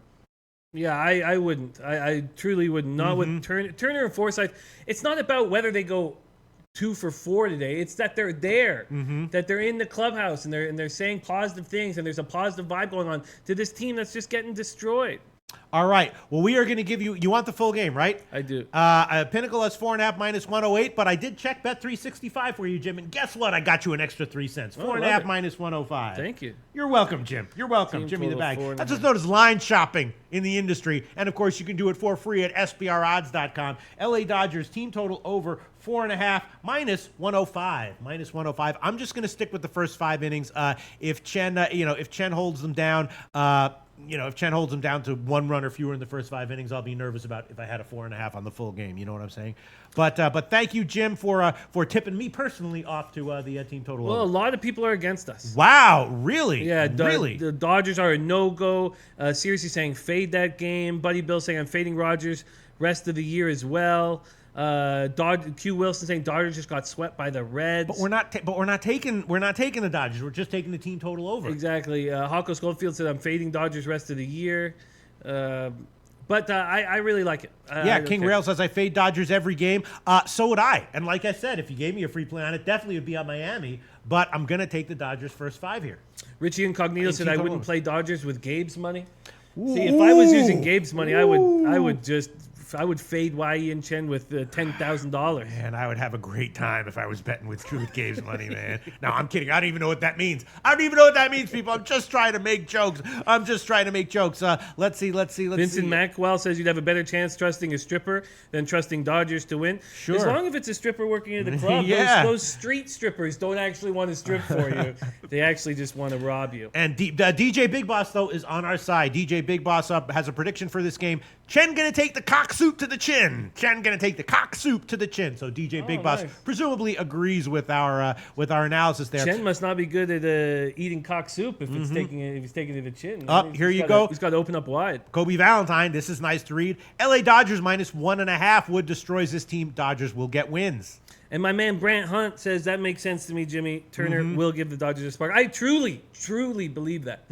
Yeah, I wouldn't. I truly would not with Turner and Forsythe. It's not about whether they go 2 for 4 today. It's that they're there, that they're in the clubhouse and they're saying positive things, and there's a positive vibe going on to this team that's just getting destroyed. All right. Well, we are going to give you. You want the full game, right? I do. Pinnacle has 4.5 minus 108, but I did check bet 365 for you, Jim, and guess what? I got you an extra 3 cents. 4.5 minus 105. Thank you. You're welcome, Jim. You're welcome, Team Jimmy the total Bag. 4.5. That's just known as line shopping in the industry, and of course, you can do it for free at SBRodds.com. LA Dodgers team total over 4.5 minus 105. Minus 105. I'm just going to stick with the first 5 innings. If Chen, if Chen holds them down. If Chen holds them down to 1 run or fewer in the first 5 innings, I'll be nervous about if I had a 4.5 on the full game. You know what I'm saying? But thank you, Jim, for tipping me personally off to the team total. Well, over. a lot of people are against us. Wow, really? Yeah, really. The Dodgers are a no-go. Seriously saying fade that game. Buddy Bill saying I'm fading Rogers rest of the year as well. Q Wilson saying Dodgers just got swept by the Reds. But we're not taking the Dodgers. We're just taking the team total over. Exactly. Hawko Schofield said I'm fading Dodgers rest of the year. But I really like it. King Rail says I fade Dodgers every game. So would I. And like I said, if you gave me a free play on it, definitely would be on Miami. But I'm gonna take the Dodgers first 5 here. Richie Incognito said I wouldn't play Dodgers with Gabe's money. Ooh. See, if I was using Gabe's money, I would fade Wai and Chen with $10,000. And I would have a great time if I was betting with Gabe's money, man. No, I'm kidding. I don't even know what that means. I don't even know what that means, people. I'm just trying to make jokes. Let's see. Vincent Macwell says you'd have a better chance trusting a stripper than trusting Dodgers to win. Sure. As long as it's a stripper working at the club. Yeah. Those street strippers don't actually want to strip for you. They actually just want to rob you. And DJ Big Boss, though, is on our side. DJ Big Boss has a prediction for this game. Chen going to take the cock soup to the chin. So DJ Big Boss nice. presumably agrees with our analysis there. Chen must not be good at eating cock soup if he's taking it to the chin. Here you go. He's got to open up wide. Kobe Valentine, this is nice to read. LA Dodgers minus 1.5. Wood destroys this team. Dodgers will get wins. And my man Brant Hunt says that makes sense to me, Jimmy. Turner will give the Dodgers a spark. I truly believe that.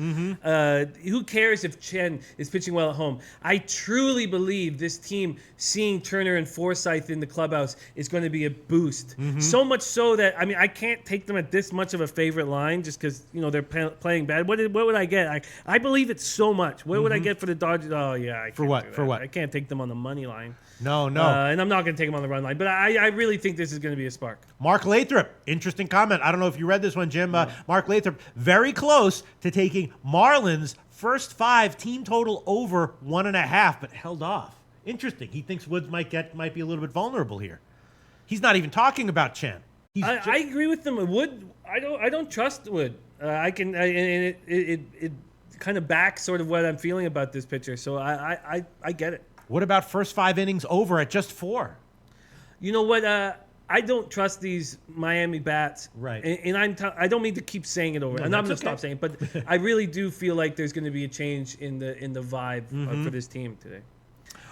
Who cares if Chen is pitching well at home? I truly believe this team seeing Turner and Forsythe in the clubhouse is going to be a boost. So much so that, I can't take them at this much of a favorite line just because, they're playing bad. What would I get? I believe it so much. What would I get for the Dodgers? Oh, yeah. I For what? For what? I can't take them on the money line. No. And I'm not going to take them on the run line. But I really think this is going to be a spark. Mark Lathrop, interesting comment. I don't know if you read this one, Jim. Mark Lathrop, very close to taking Marlins first 5 team total over 1.5, but held off. Interesting. He thinks Woods might be a little bit vulnerable here. He's not even talking about Chen. I agree with them. Wood, I don't trust Wood. It kind of backs sort of what I'm feeling about this pitcher. So I get it. What about first 5 innings over at just 4? You know what? I don't trust these Miami bats. Right. And I don't mean to keep saying it over. No, and I'm going to okay. stop saying it. But I really do feel like there's going to be a change in the vibe for this team today.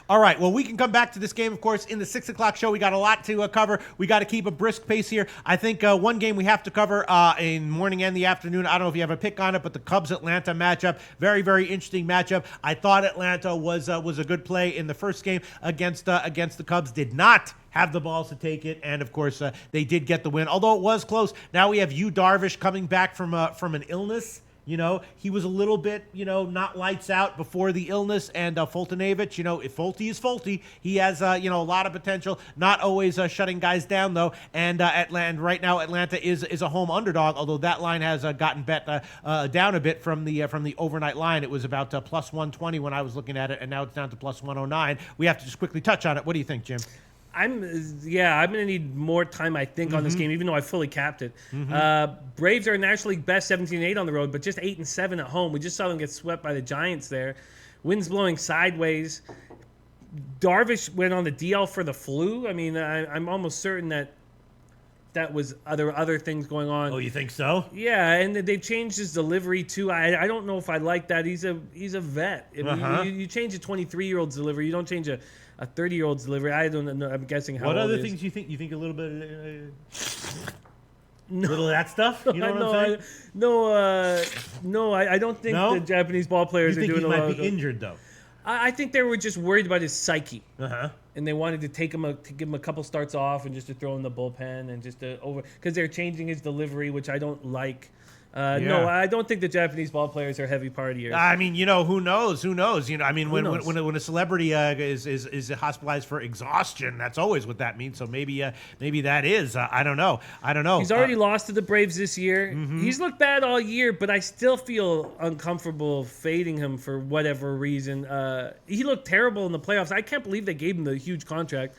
All right. Well, we can come back to this game, of course, in the 6 o'clock show. We got a lot to cover. We got to keep a brisk pace here. I think one game we have to cover in morning and the afternoon. I don't know if you have a pick on it, but the Cubs-Atlanta matchup, very, very interesting matchup. I thought Atlanta was a good play in the first game against the Cubs. Did not have the balls to take it, and of course they did get the win, although it was close. Now we have Darvish coming back from an illness. He was a little bit, not lights out before the illness, and Fultonavich, if Fulte is Fulte, he has, a lot of potential, not always shutting guys down, though, and right now Atlanta is a home underdog, although that line has gotten bet down a bit from the overnight line. It was about plus 120 when I was looking at it, and now it's down to plus 109. We have to just quickly touch on it. What do you think, Jim? I'm going to need more time, I think, on this game, even though I fully capped it. Braves are National League best 17-8 on the road, but just 8-7 at home. We just saw them get swept by the Giants there. Winds blowing sideways. Darvish went on the DL for the flu. I mean, I'm almost certain that was other things going on. Oh, you think so? Yeah, and they changed his delivery too. I don't know if I like that. He's a vet. I mean, you change a 23-year-old's delivery. You don't change a 30-year's delivery. I don't know. I'm guessing how. What old other it is. things you think? You think a little bit, little of that stuff? You know what I'm saying? No, I don't think the Japanese ball players are doing a lot. He might be injured though. I think they were just worried about his psyche, and they wanted to give him a couple starts off and just to throw in the bullpen and just to because they're changing his delivery, which I don't like. No, I don't think the Japanese ball players are heavy partiers. I mean, who knows? Who knows? I mean, when a celebrity is hospitalized for exhaustion, that's always what that means. So maybe that is. I don't know. He's already lost to the Braves this year. He's looked bad all year, but I still feel uncomfortable fading him for whatever reason. He looked terrible in the playoffs. I can't believe they gave him the huge contract.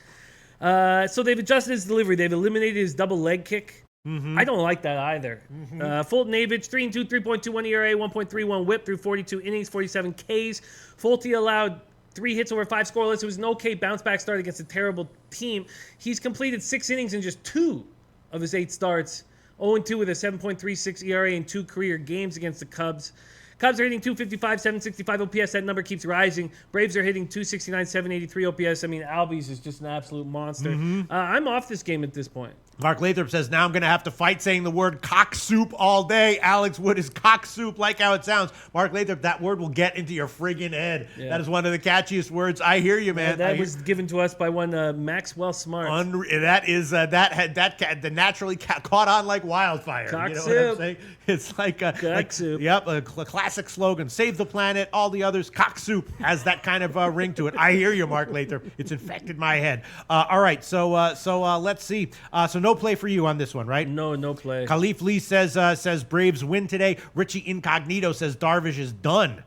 So they've adjusted his delivery. They've eliminated his double leg kick. I don't like that either. Fultonavich, 3-2, 3.21 ERA, 1.31 WHIP through 42 innings, 47 Ks. Fulte allowed 3 hits over 5 scoreless. It was an okay bounce back start against a terrible team. He's completed 6 innings in just 2 of his 8 starts. 0-2 with a 7.36 ERA in 2 career games against the Cubs. Cubs are hitting 255, 765 OPS. That number keeps rising. Braves are hitting 269, 783 OPS. I mean, Albies is just an absolute monster. I'm off this game at this point. Mark Lathrop says, now I'm going to have to fight saying the word cock soup all day. Alex Wood is cock soup, like how it sounds. Mark Lathrop, that word will get into your friggin' head. Yeah. That is one of the catchiest words. I hear you, man. That was given to us by one Maxwell Smart. That is, that naturally caught on like wildfire. Cock you know soup. what I'm saying? It's like cock soup. Yep, a classic slogan. Save the planet, all the others. Cock soup has that kind of ring to it. I hear you, Mark Lathrop. It's infected my head. All right, so let's see. So no play for you on this one, right? No play. Khalif Lee says Braves win today. Richie Incognito says Darvish is done.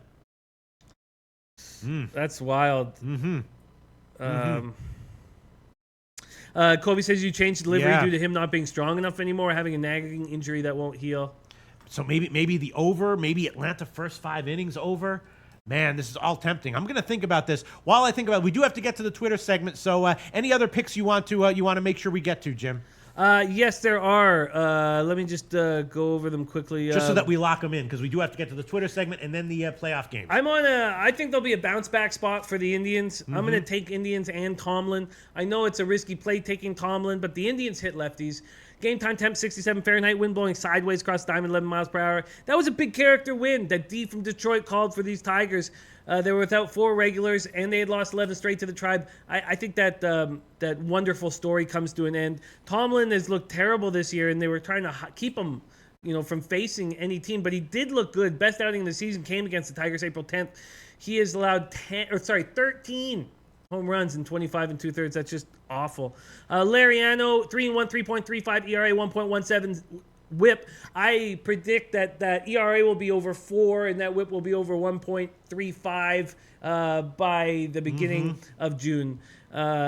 That's wild. Kobe says you changed delivery due to him not being strong enough anymore, having a nagging injury that won't heal. So maybe the over, maybe Atlanta first 5 innings over. Man, this is all tempting. I'm going to think about this. While I think about it, we do have to get to the Twitter segment. So any other picks you want to make sure we get to, Jim? Yes, there are. Let me just go over them quickly. Just so that we lock them in, because we do have to get to the Twitter segment and then the playoff games. I think there'll be a bounce back spot for the Indians. I'm going to take Indians and Tomlin. I know it's a risky play taking Tomlin, but the Indians hit lefties. Game time temp 67 Fahrenheit, wind blowing sideways across the diamond 11 miles per hour. That was a big character win that D from Detroit called for these Tigers. They were without 4 regulars, and they had lost 11 straight to the Tribe. I think that that wonderful story comes to an end. Tomlin has looked terrible this year, and they were trying to keep him from facing any team, but he did look good. Best outing of the season came against the Tigers April 10th. He has allowed 13 home runs in 25 2/3. That's just awful. Lariano, 3-1, 3.35 ERA, 1.17 WHIP. I predict that ERA will be over 4 and that WHIP will be over 1.35 by the beginning of June.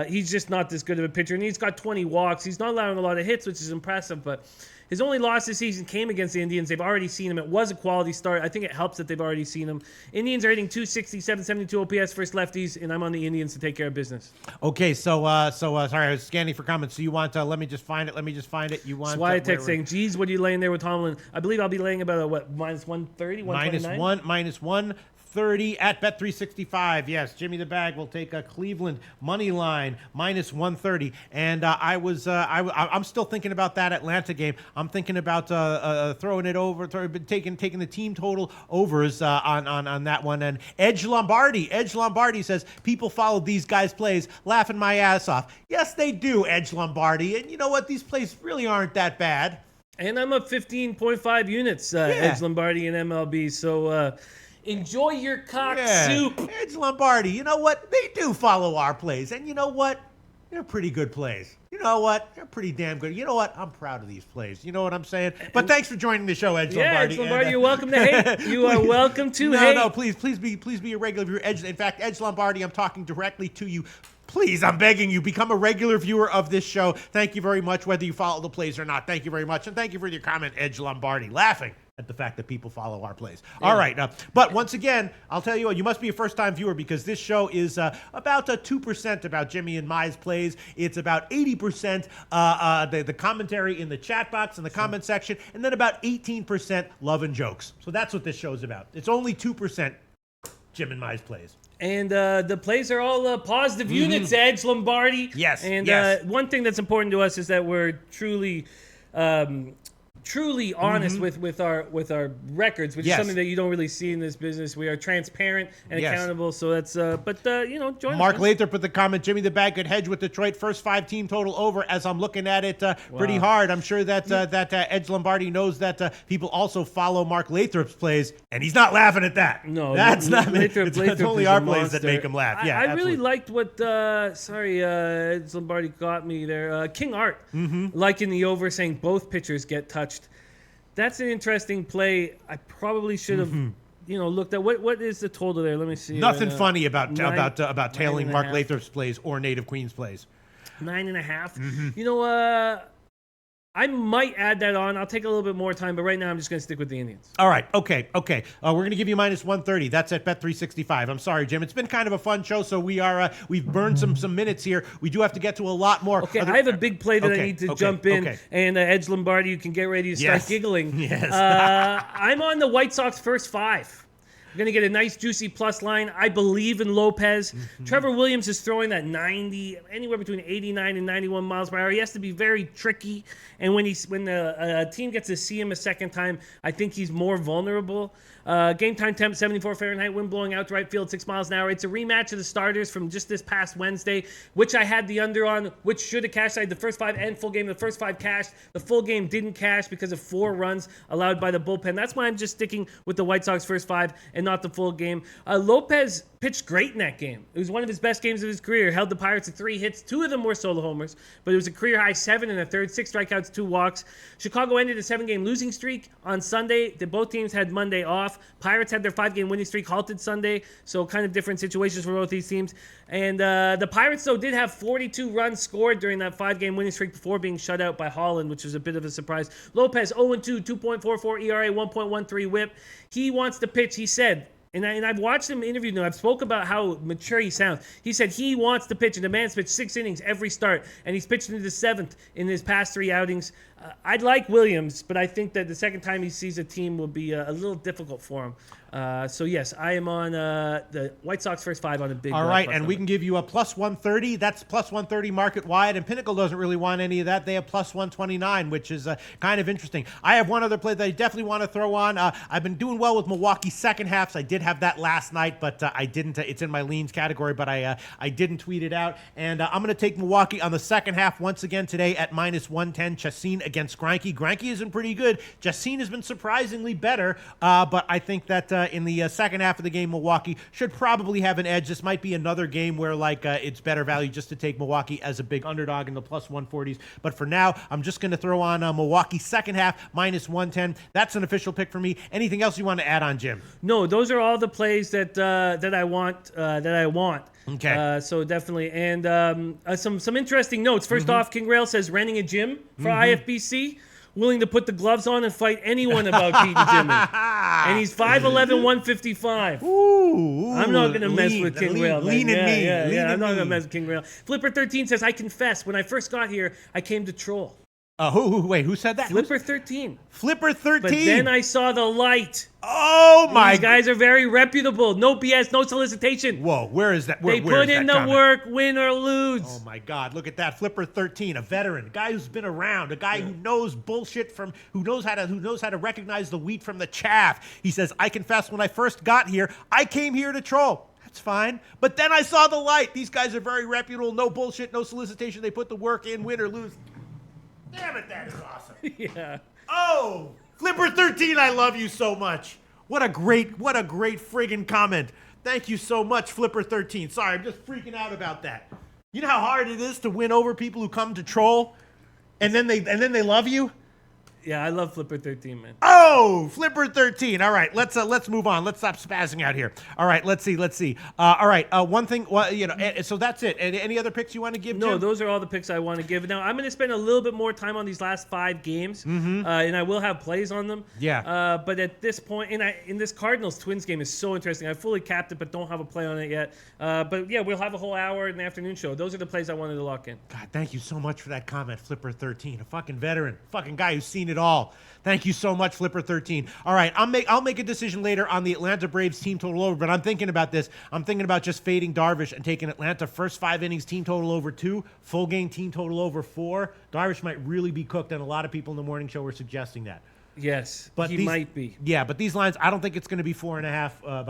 He's just not this good of a pitcher, and he's got 20 walks. He's not allowing a lot of hits, which is impressive, but his only loss this season came against the Indians. They've already seen him. It was a quality start. I think it helps that they've already seen him. Indians are hitting 260, 772 OPS versus lefties, and I'm on the Indians to take care of business. Okay, so sorry, I was scanning for comments. So you want? Let me just find it. You want? Swiatek saying, "Geez, what are you laying there with Tomlin?" I believe I'll be laying about a minus 130, 129? minus 1. 130 at Bet365. Yes, Jimmy the Bag will take a Cleveland money line minus 130. And I'm still thinking about that Atlanta game. I'm thinking about throwing it over, taking the team total overs on that one. And Edge Lombardi says people followed these guys' plays, laughing my ass off. Yes, they do, Edge Lombardi. And you know what? These plays really aren't that bad. And I'm up 15.5 units, Edge Lombardi and MLB. So enjoy your cock soup. Edge Lombardi, you know what? They do follow our plays. And you know what? They're pretty good plays. You know what? They're pretty damn good. You know what? I'm proud of these plays. You know what I'm saying? But thanks for joining the show, Edge Lombardi. Edge Lombardi, you're welcome to hate. You are welcome to hate. No, please be a regular viewer. In fact, Edge Lombardi, I'm talking directly to you. Please, I'm begging you, become a regular viewer of this show. Thank you very much, whether you follow the plays or not. Thank you very much. And thank you for your comment, Edge Lombardi, laughing at the fact that people follow our plays. Yeah. All right. But once again, I'll tell you what, you must be a first-time viewer because this show is about 2% about Jimmy and Mai's plays. It's about 80% the commentary in the chat box and the comment section, and then about 18% love and jokes. So that's what this show's about. It's only 2% Jim and Mai's plays. And the plays are all positive units, Edge Lombardi. Yes. And one thing that's important to us is that we're truly honest with our records, which is something that you don't really see in this business. We are transparent and accountable. So that's join Mark us. Lathrop put the comment, Jimmy the Bag could hedge with Detroit first 5 team total over. As I'm looking at it pretty hard, I'm sure that Edge Lombardi knows that people also follow Mark Lathrop's plays, and he's not laughing at that. No, that's not Lathrop. It's only our plays that make him laugh. Yeah, I really liked what Edge Lombardi got me there. King Art liking the over, saying both pitchers get touched. That's an interesting play. I probably should have, looked at what is the total there. Let me see. Nothing funny about tailing Mark Lathrop's plays or Native Queen's plays. 9.5. You know, I might add that on. I'll take a little bit more time, but right now I'm just going to stick with the Indians. All right. Okay. We're going to give you minus 130. That's at Bet365. I'm sorry, Jim. It's been kind of a fun show, so we've burned some minutes here. We do have to get to a lot more. Okay, I have a big play that I need to jump in. And Edge Lombardi, you can get ready to start giggling. Yes. I'm on the White Sox first 5. We're going to get a nice, juicy plus line. I believe in Lopez. Trevor Williams is throwing that 90, anywhere between 89 and 91 miles per hour. He has to be very tricky. And when the team gets to see him a second time, I think he's more vulnerable. Game time temp, 74 Fahrenheit, wind blowing out to right field, 6 miles an hour. It's a rematch of the starters from just this past Wednesday, which I had the under on, which should have cashed. I had the first 5 and full game. The first 5 cashed. The full game didn't cash because of 4 runs allowed by the bullpen. That's why I'm just sticking with the White Sox first 5 and not the full game. Lopez pitched great in that game. It was one of his best games of his career. Held the Pirates to 3 hits. 2 of them were solo homers, but it was a career high 7 in the third, 6 strikeouts, 2 walks. Chicago ended a 7-game losing streak on Sunday. Both teams had Monday off. Pirates had their 5-game winning streak halted Sunday, so kind of different situations for both these teams. And the Pirates, though, did have 42 runs scored during that 5-game winning streak before being shut out by Holland, which was a bit of a surprise. Lopez, 0-2, 2.44 ERA, 1.13 whip. He wants to pitch, he said. And I've watched him interviewed him. I've spoke about how mature he sounds. He said he wants to pitch, and the man's pitched 6 innings every start, and he's pitched into the 7th in his past 3 outings. I'd like Williams, but I think that the second time he sees a team will be a little difficult for him. So, yes, I am on the White Sox first 5 on a big. All right, and we can give you a plus 130. That's plus 130 market wide, and Pinnacle doesn't really want any of that. They have plus 129, which is kind of interesting. I have one other play that I definitely want to throw on. I've been doing well with Milwaukee second halves. I did have that last night, but I didn't. It's in my leans category, but I didn't tweet it out. And I'm going to take Milwaukee on the second half once again today at minus 110. Chacin against Greinke. Greinke isn't pretty good. Chacin has been surprisingly better, but I think that in the second half of the game, Milwaukee should probably have an edge. This might be another game where it's better value just to take Milwaukee as a big underdog in the plus 140s. But for now, I'm just going to throw on Milwaukee second half minus 110. That's an official pick for me. Anything else you want to add on, Jim? No, those are all the plays that I want. Okay. So definitely, and some interesting notes. First off, King Rail says renting a gym for IFBC. Willing to put the gloves on and fight anyone about beating Jimmy. And he's 5'11", 155. Ooh, I'm not going to mess with King Rail. Lean in me. I'm not going to mess with King Rail. Flipper13 says, I confess, when I first got here, I came to troll. Who said that? Flipper 13. Flipper 13. But then I saw the light. Oh my! These guys are very reputable. No BS, no solicitation. Whoa, where is that? Where They is put in that the comment? work, win or lose. Oh my God! Look at that, Flipper 13, a veteran, a guy who's been around, a guy who knows bullshit who knows how to recognize the wheat from the chaff. He says, "I confess, when I first got here, I came here to troll. That's fine, but then I saw the light. These guys are very reputable. No bullshit, no solicitation. They put the work in, win or lose. Damn it, that is awesome." Yeah. Oh, Flipper 13, I love you so much. What a great friggin' comment. Thank you so much, Flipper 13. Sorry, I'm just freaking out about that. You know how hard it is to win over people who come to troll, and then they love you? Yeah, I love Flipper 13, man. Oh, Flipper 13. All right, let's move on. Let's stop spazzing out here. All right, let's see. All right, one thing. Well, so that's it. Any other picks you want to give? No, Jim? those are all the picks I want to give. Now I'm going to spend a little bit more time on these last 5 games, and I will have plays on them. Yeah. But at this point, in this Cardinals Twins game is so interesting. I fully capped it, but don't have a play on it yet. But yeah, we'll have a whole hour in the afternoon show. Those are the plays I wanted to lock in. God, thank you so much for that comment, Flipper 13. A fucking veteran, fucking guy who's seen it all. Thank you so much, Flipper 13. All right, I'll make a decision later on the Atlanta Braves team total over, but I'm thinking about this. I'm thinking about just fading Darvish and taking Atlanta first 5 innings team total over 2, full game team total over 4. Darvish might really be cooked, and a lot of people in the morning show were suggesting that. Yes, But he might be. Yeah, but these lines, I don't think it's going to be 4.5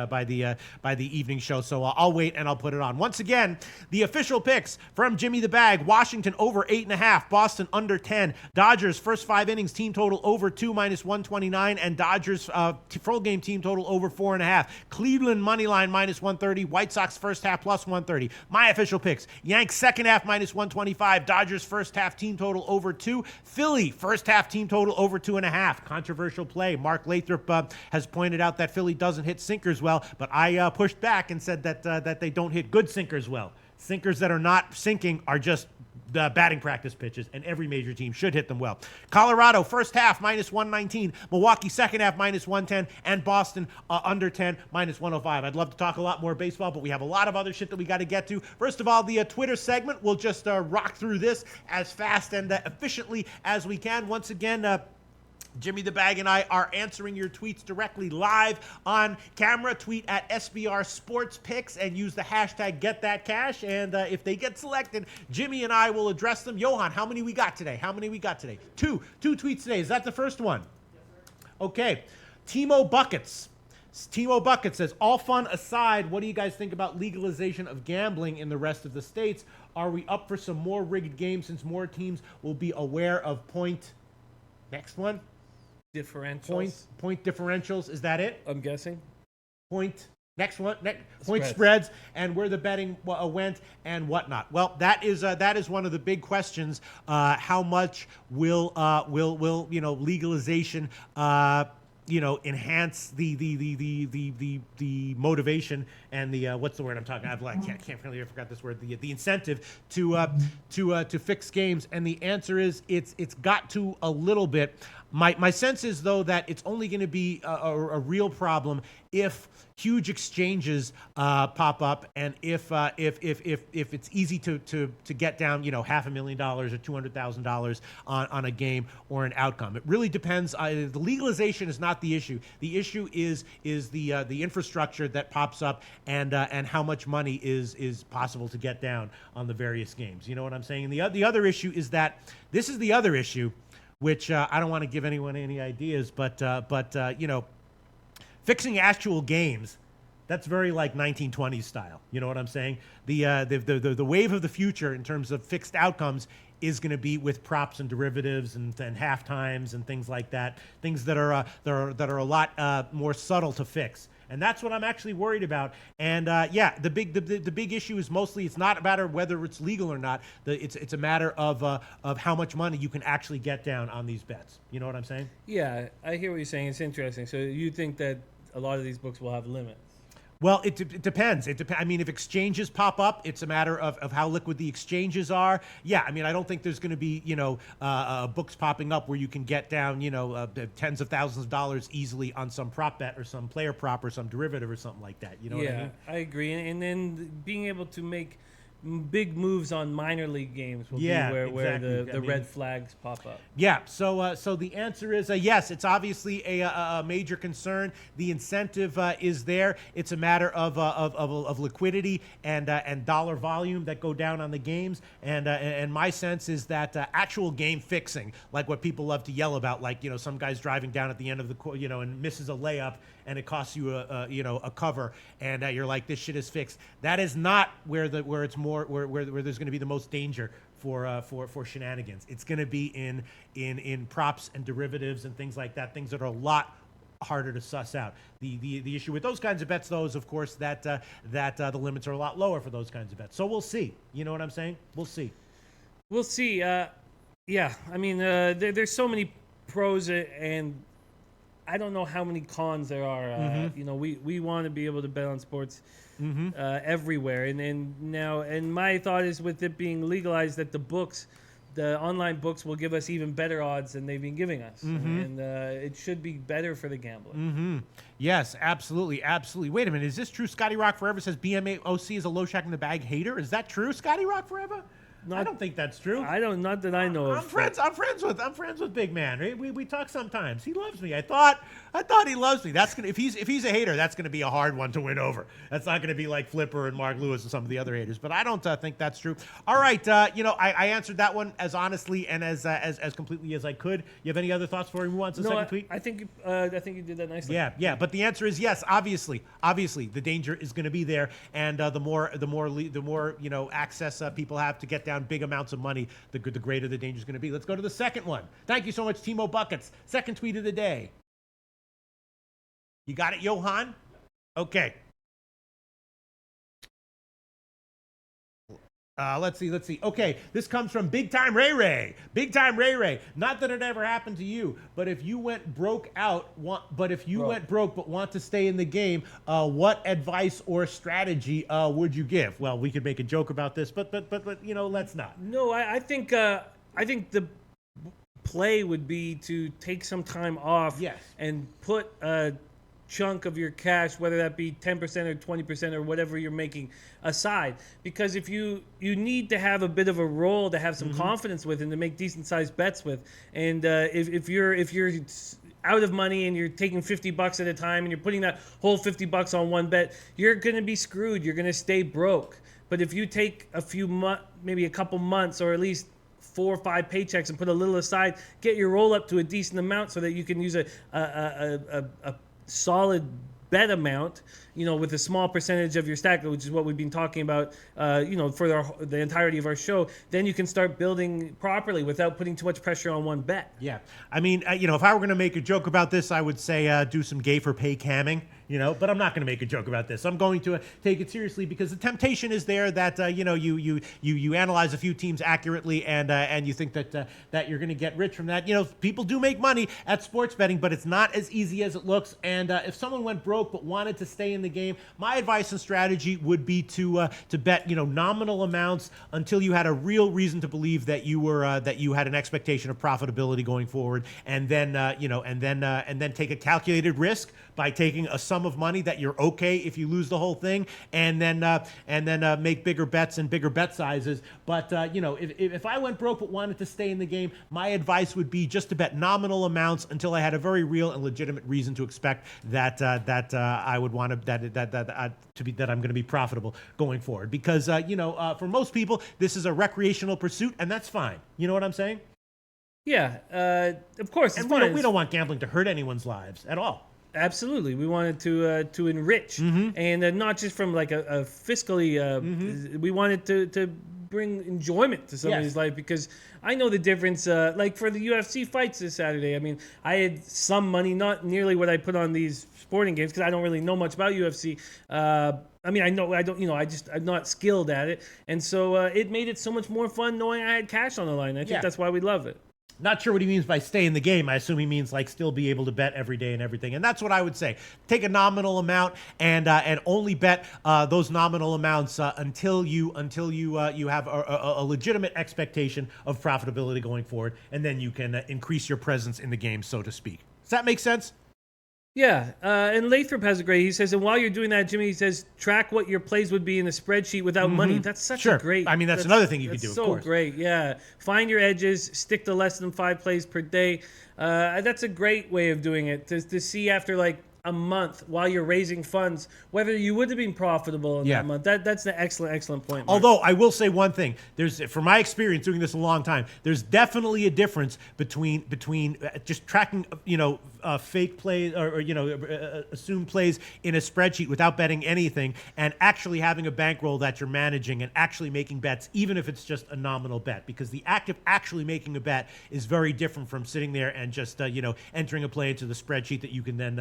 by the evening show. So I'll wait and I'll put it on. Once again, the official picks from Jimmy the Bag: Washington over 8.5, Boston under 10, Dodgers first 5 innings team total over 2 -129, and Dodgers full game team total over 4.5. Cleveland money line -130, White Sox first half +130. My official picks: Yanks second half -125, Dodgers first half team total over 2, Philly first half team total over 2.5. Controversial play. Mark Lathrop has pointed out that Philly doesn't hit sinkers well, but I pushed back and said that they don't hit good sinkers well. Sinkers that are not sinking are just batting practice pitches, and every major team should hit them well. Colorado first half -119, Milwaukee second half -110, and Boston under 10 -105. I'd love to talk a lot more baseball, but we have a lot of other shit that we got to get to. First of all, the Twitter segment. We'll just rock through this as fast and efficiently as we can. Once again, Jimmy the Bag and I are answering your tweets directly live on camera. Tweet at SBR Sports Picks and use the hashtag #GetThatCash. And if they get selected, Jimmy and I will address them. Johan, how many we got today? Two tweets today. Is that the first one? Yes, sir. Okay. Timo Buckets says, all fun aside, what do you guys think about legalization of gambling in the rest of the states? Are we up for some more rigged games since more teams will be aware of next one? Differentials. Point differentials. Is that it? I'm guessing. Next one. Point spreads and where the betting went and whatnot. Well, that is one of the big questions. How much will legalization enhance the motivation and the what's the word I'm talking? I can't really forgot this word. The incentive to fix games, and the answer is it's got to a little bit. My sense is though that it's only going to be a real problem if huge exchanges pop up, and if it's easy to get down $500,000 or $200,000 on a game or an outcome. It really depends. The legalization is not the issue. The issue is the infrastructure that pops up and how much money is possible to get down on the various games. You know what I'm saying? And the other issue is that this is the other issue, which I don't want to give anyone any ideas, but fixing actual games, that's very like 1920s style. You know what I'm saying? The wave of the future in terms of fixed outcomes is going to be with props and derivatives and half times and things like that. Things that are a lot more subtle to fix. And that's what I'm actually worried about. And the big issue is mostly it's not a matter of whether it's legal or not. It's a matter of how much money you can actually get down on these bets. You know what I'm saying? Yeah, I hear what you're saying. It's interesting. So you think that a lot of these books will have limits? Well, it depends. I mean, if exchanges pop up, it's a matter of how liquid the exchanges are. Yeah, I mean, I don't think there's going to be, books popping up where you can get down, tens of thousands of dollars easily on some prop bet or some player prop or some derivative or something like that. You know what I mean? I agree. And then being able to make big moves on minor league games will be where exactly. the red flags pop up. Yeah, so the answer is yes. It's obviously a major concern. The incentive is there. It's a matter of liquidity and dollar volume that go down on the games. And my sense is that actual game fixing, like what people love to yell about, like some guy's driving down at the end of the and misses a layup and it costs you a cover, and you're like, this shit is fixed. That is not where it's more where there's going to be the most danger for shenanigans. It's going to be in props and derivatives and things like that, things that are a lot harder to suss out. The issue with those kinds of bets, though, is of course that the limits are a lot lower for those kinds of bets. So we'll see. You know what I'm saying? We'll see. We'll see. Yeah, I mean, there's so many pros and I don't know how many cons there are. We want to be able to bet on sports everywhere, and my thought is, with it being legalized, that the online books will give us even better odds than they've been giving us, and it should be better for the gambler. Yes, absolutely. Wait a minute, is this true? Scotty Rock Forever says BMOC is a Loshak in the bag hater. Is that true, Scotty Rock Forever? I don't think that's true. Not that I know of. I'm friends with Big Man. We talk sometimes. He loves me. I thought he loves me. That's gonna if he's a hater, that's gonna be a hard one to win over. That's not gonna be like Flipper and Mark Lewis and some of the other haters. But I don't think that's true. All right, I answered that one as honestly and as completely as I could. You have any other thoughts before we move on to the second tweet? I think you did that nicely. Yeah. But the answer is yes. Obviously, the danger is going to be there, and the more access people have to get down big amounts of money, the greater the danger is going to be. Let's go to the second one. Thank you so much, Timo Buckets. Second tweet of the day. You got it, Johan? Okay. Let's see. Okay, this comes from Big Time Ray Ray. Big Time Ray Ray. Not that it ever happened to you, but if you went broke but want to stay in the game, what advice or strategy would you give? Well, we could make a joke about this, but let's not. No, I think the play would be to take some time off. Yes. And put a chunk of your cash, whether that be 10% or 20% or whatever you're making, aside, because if you need to have a bit of a roll to have some confidence with and to make decent sized bets with, and if you're out of money and you're taking $50 at a time and you're putting that whole $50 on one bet, you're going to be screwed. You're going to stay broke. But if you take maybe a couple months, or at least 4 or 5 paychecks, and put a little aside, get your roll up to a decent amount so that you can use a solid bet amount, with a small percentage of your stack, which is what we've been talking about, for the entirety of our show, then you can start building properly without putting too much pressure on one bet. Yeah. I mean, if I were going to make a joke about this, I would say do some gay for pay camming, but I'm not going to make a joke about this. I'm going to take it seriously, because the temptation is there that, you analyze a few teams accurately and you think that you're going to get rich from that. People do make money at sports betting, but it's not as easy as it looks. And if someone went broke but wanted to stay in the game, my advice and strategy would be to bet nominal amounts until you had a real reason to believe that you had an expectation of profitability going forward, and then take a calculated risk by taking a sum of money that you're okay if you lose the whole thing, and then make bigger bets and bigger bet sizes. But if I went broke but wanted to stay in the game, my advice would be just to bet nominal amounts until I had a very real and legitimate reason to expect that I would want to that I'm going to be profitable going forward. Because for most people, this is a recreational pursuit, and that's fine. You know what I'm saying? Yeah, of course. And we don't want gambling to hurt anyone's lives at all. Absolutely, we wanted to enrich, and not just from like a fiscally. We wanted to bring enjoyment to somebody's life, because I know the difference. Like for the UFC fights this Saturday, I mean, I had some money, not nearly what I put on these sporting games, because I don't really know much about UFC. I mean, I'm not skilled at it, and so it made it so much more fun knowing I had cash on the line. I think that's why we love it. Not sure what he means by stay in the game. I assume he means like still be able to bet every day and everything. And that's what I would say. Take a nominal amount and only bet those nominal amounts until you have a legitimate expectation of profitability going forward, and then you can increase your presence in the game, so to speak. Does that make sense? Yeah, and Lathrop has a great. He says, and while you're doing that, Jimmy, he says, track what your plays would be in a spreadsheet without money. That's such a great. I mean, that's another thing you could do. So of course. great. Yeah, find your edges. Stick to less than 5 plays per day. That's a great way of doing it. To see after like a month while you're raising funds whether you would have been profitable in that month. That's an excellent point, Mark. Although I will say one thing, from my experience doing this a long time, there's definitely a difference between just tracking fake plays or assumed plays in a spreadsheet without betting anything, and actually having a bankroll that you're managing and actually making bets, even if it's just a nominal bet, because the act of actually making a bet is very different from sitting there and just entering a play into the spreadsheet that you can then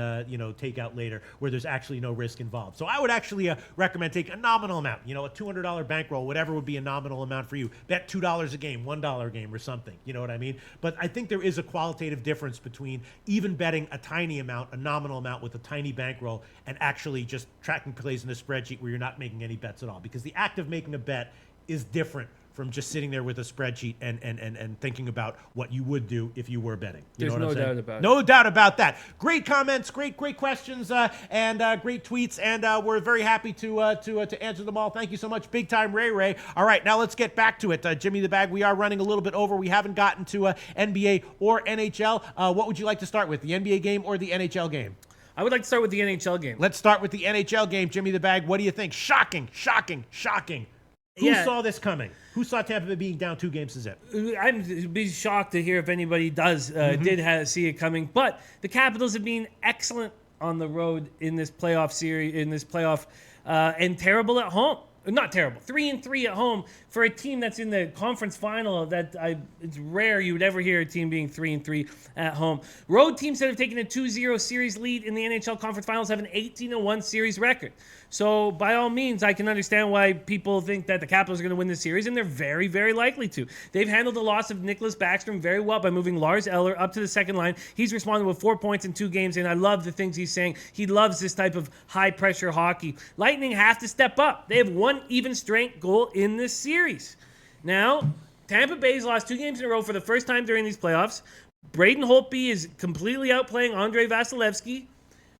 take out later, where there's actually no risk involved. So I would actually recommend take a nominal amount, a $200 bankroll, whatever would be a nominal amount for you. Bet $2 a game, $1 a game, or something. You know what I mean? But I think there is a qualitative difference between even betting a tiny amount, a nominal amount with a tiny bankroll, and actually just tracking plays in a spreadsheet where you're not making any bets at all. Because the act of making a bet is different from just sitting there with a spreadsheet and thinking about what you would do if you were betting. There's no doubt about it. No doubt about that. Great comments, great questions, and great tweets, and we're very happy to answer them all. Thank you so much, big time Ray. All right, now let's get back to it. Jimmy the Bag, we are running a little bit over. We haven't gotten to NBA or NHL. What would you like to start with, the NBA game or the NHL game? I would like to start with the NHL game. Let's start with the NHL game. Jimmy the Bag, what do you think? Shocking. Who saw this coming? Who saw Tampa Bay being down 2 games to 0? I'd be shocked to hear if anybody see it coming. But the Capitals have been excellent on the road in this playoff series, and terrible at home. Not terrible. 3-3 at home for a team that's in the conference final. It's rare you would ever hear a team being 3-3 at home. Road teams that have taken a 2-0 series lead in the NHL conference finals have an 18-1 series record. So by all means, I can understand why people think that the Capitals are going to win this series, and they're very, very likely to. They've handled the loss of Nicholas Backstrom very well by moving Lars Eller up to the second line. He's responded with 4 points in 2 games, and I love the things he's saying. He loves this type of high-pressure hockey. Lightning have to step up. They have 1 even-strength goal in this series. Now, Tampa Bay's lost 2 games in a row for the first time during these playoffs. Braden Holtby is completely outplaying Andrei Vasilevsky.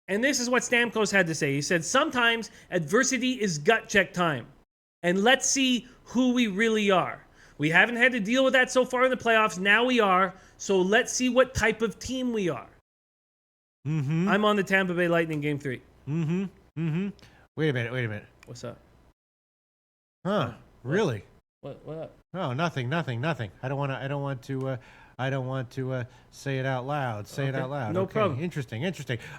And this is what Stamkos had to say. He said, sometimes adversity is gut check time. And let's see who we really are. We haven't had to deal with that so far in the playoffs. Now we are. So let's see what type of team we are. Mm-hmm. I'm on the Tampa Bay Lightning game 3. Mm-hmm. Mm-hmm. Wait a minute. What's up? Huh? Really? What up? Oh, nothing. I don't want to say it out loud. Say it out loud. No problem. Interesting.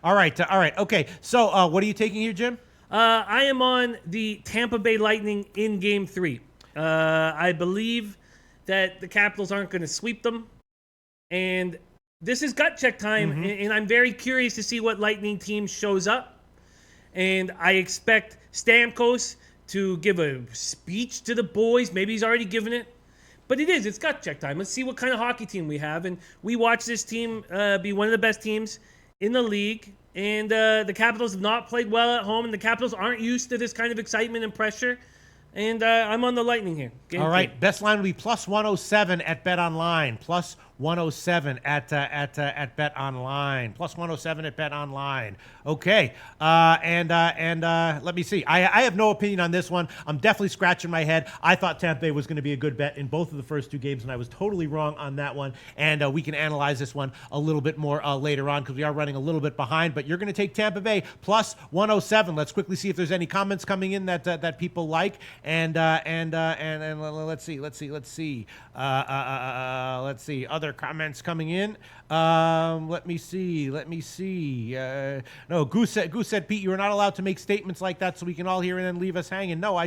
All right. Okay. So, what are you taking here, Jim? I am on the Tampa Bay Lightning in Game 3. I believe that the Capitals aren't going to sweep them, and this is gut check time. And I'm very curious to see what Lightning team shows up. And I expect Stamkos to give a speech to the boys. Maybe he's already given it. But it's gut check time. Let's see what kind of hockey team we have. And we watch this team be one of the best teams in the league. And the Capitals have not played well at home. And the Capitals aren't used to this kind of excitement and pressure. And I'm on the Lightning here. All right. Best line would be plus 107 at Bet Online. Plus 107 at Bet Online. Plus 107 at Bet Online. Okay. And let me see. I have no opinion on this one. I'm definitely scratching my head. I thought Tampa Bay was going to be a good bet in both of the first 2 games, and I was totally wrong on that one. And we can analyze this one a little bit more later on because we are running a little bit behind. But you're going to take Tampa Bay plus 107. Let's quickly see if there's any comments coming in that people like. And let's see. Other comments coming in. Let me see. No, Goose said, Pete, you are not allowed to make statements like that so we can all hear and then leave us hanging. No,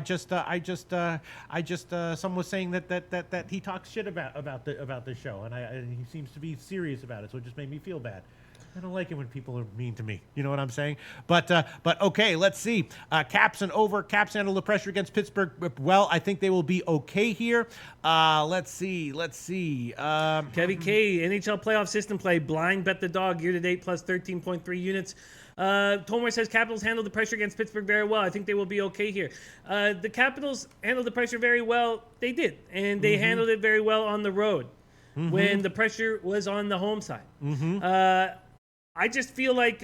someone was saying that he talks shit about the show, and he seems to be serious about it, so it just made me feel bad. I don't like it when people are mean to me. You know what I'm saying? But okay, let's see. Caps handle the pressure against Pittsburgh well. I think they will be okay here. Let's see. Kevin K, NHL playoff system play. Blind bet the dog year to date plus 13.3 units. Tomar says Capitals handled the pressure against Pittsburgh very well. I think they will be okay here. The Capitals handled the pressure very well. They did. And they handled it very well on the road when the pressure was on the home side. I just feel like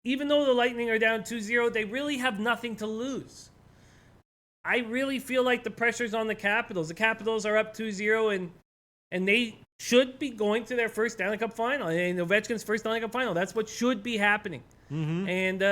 even though the Lightning are down 2-0, they really have nothing to lose. I really feel like the pressure's on the Capitals. The Capitals are up 2-0, and they should be going to their first Stanley Cup final. And Ovechkin's first Stanley Cup final. That's what should be happening. Mm-hmm. And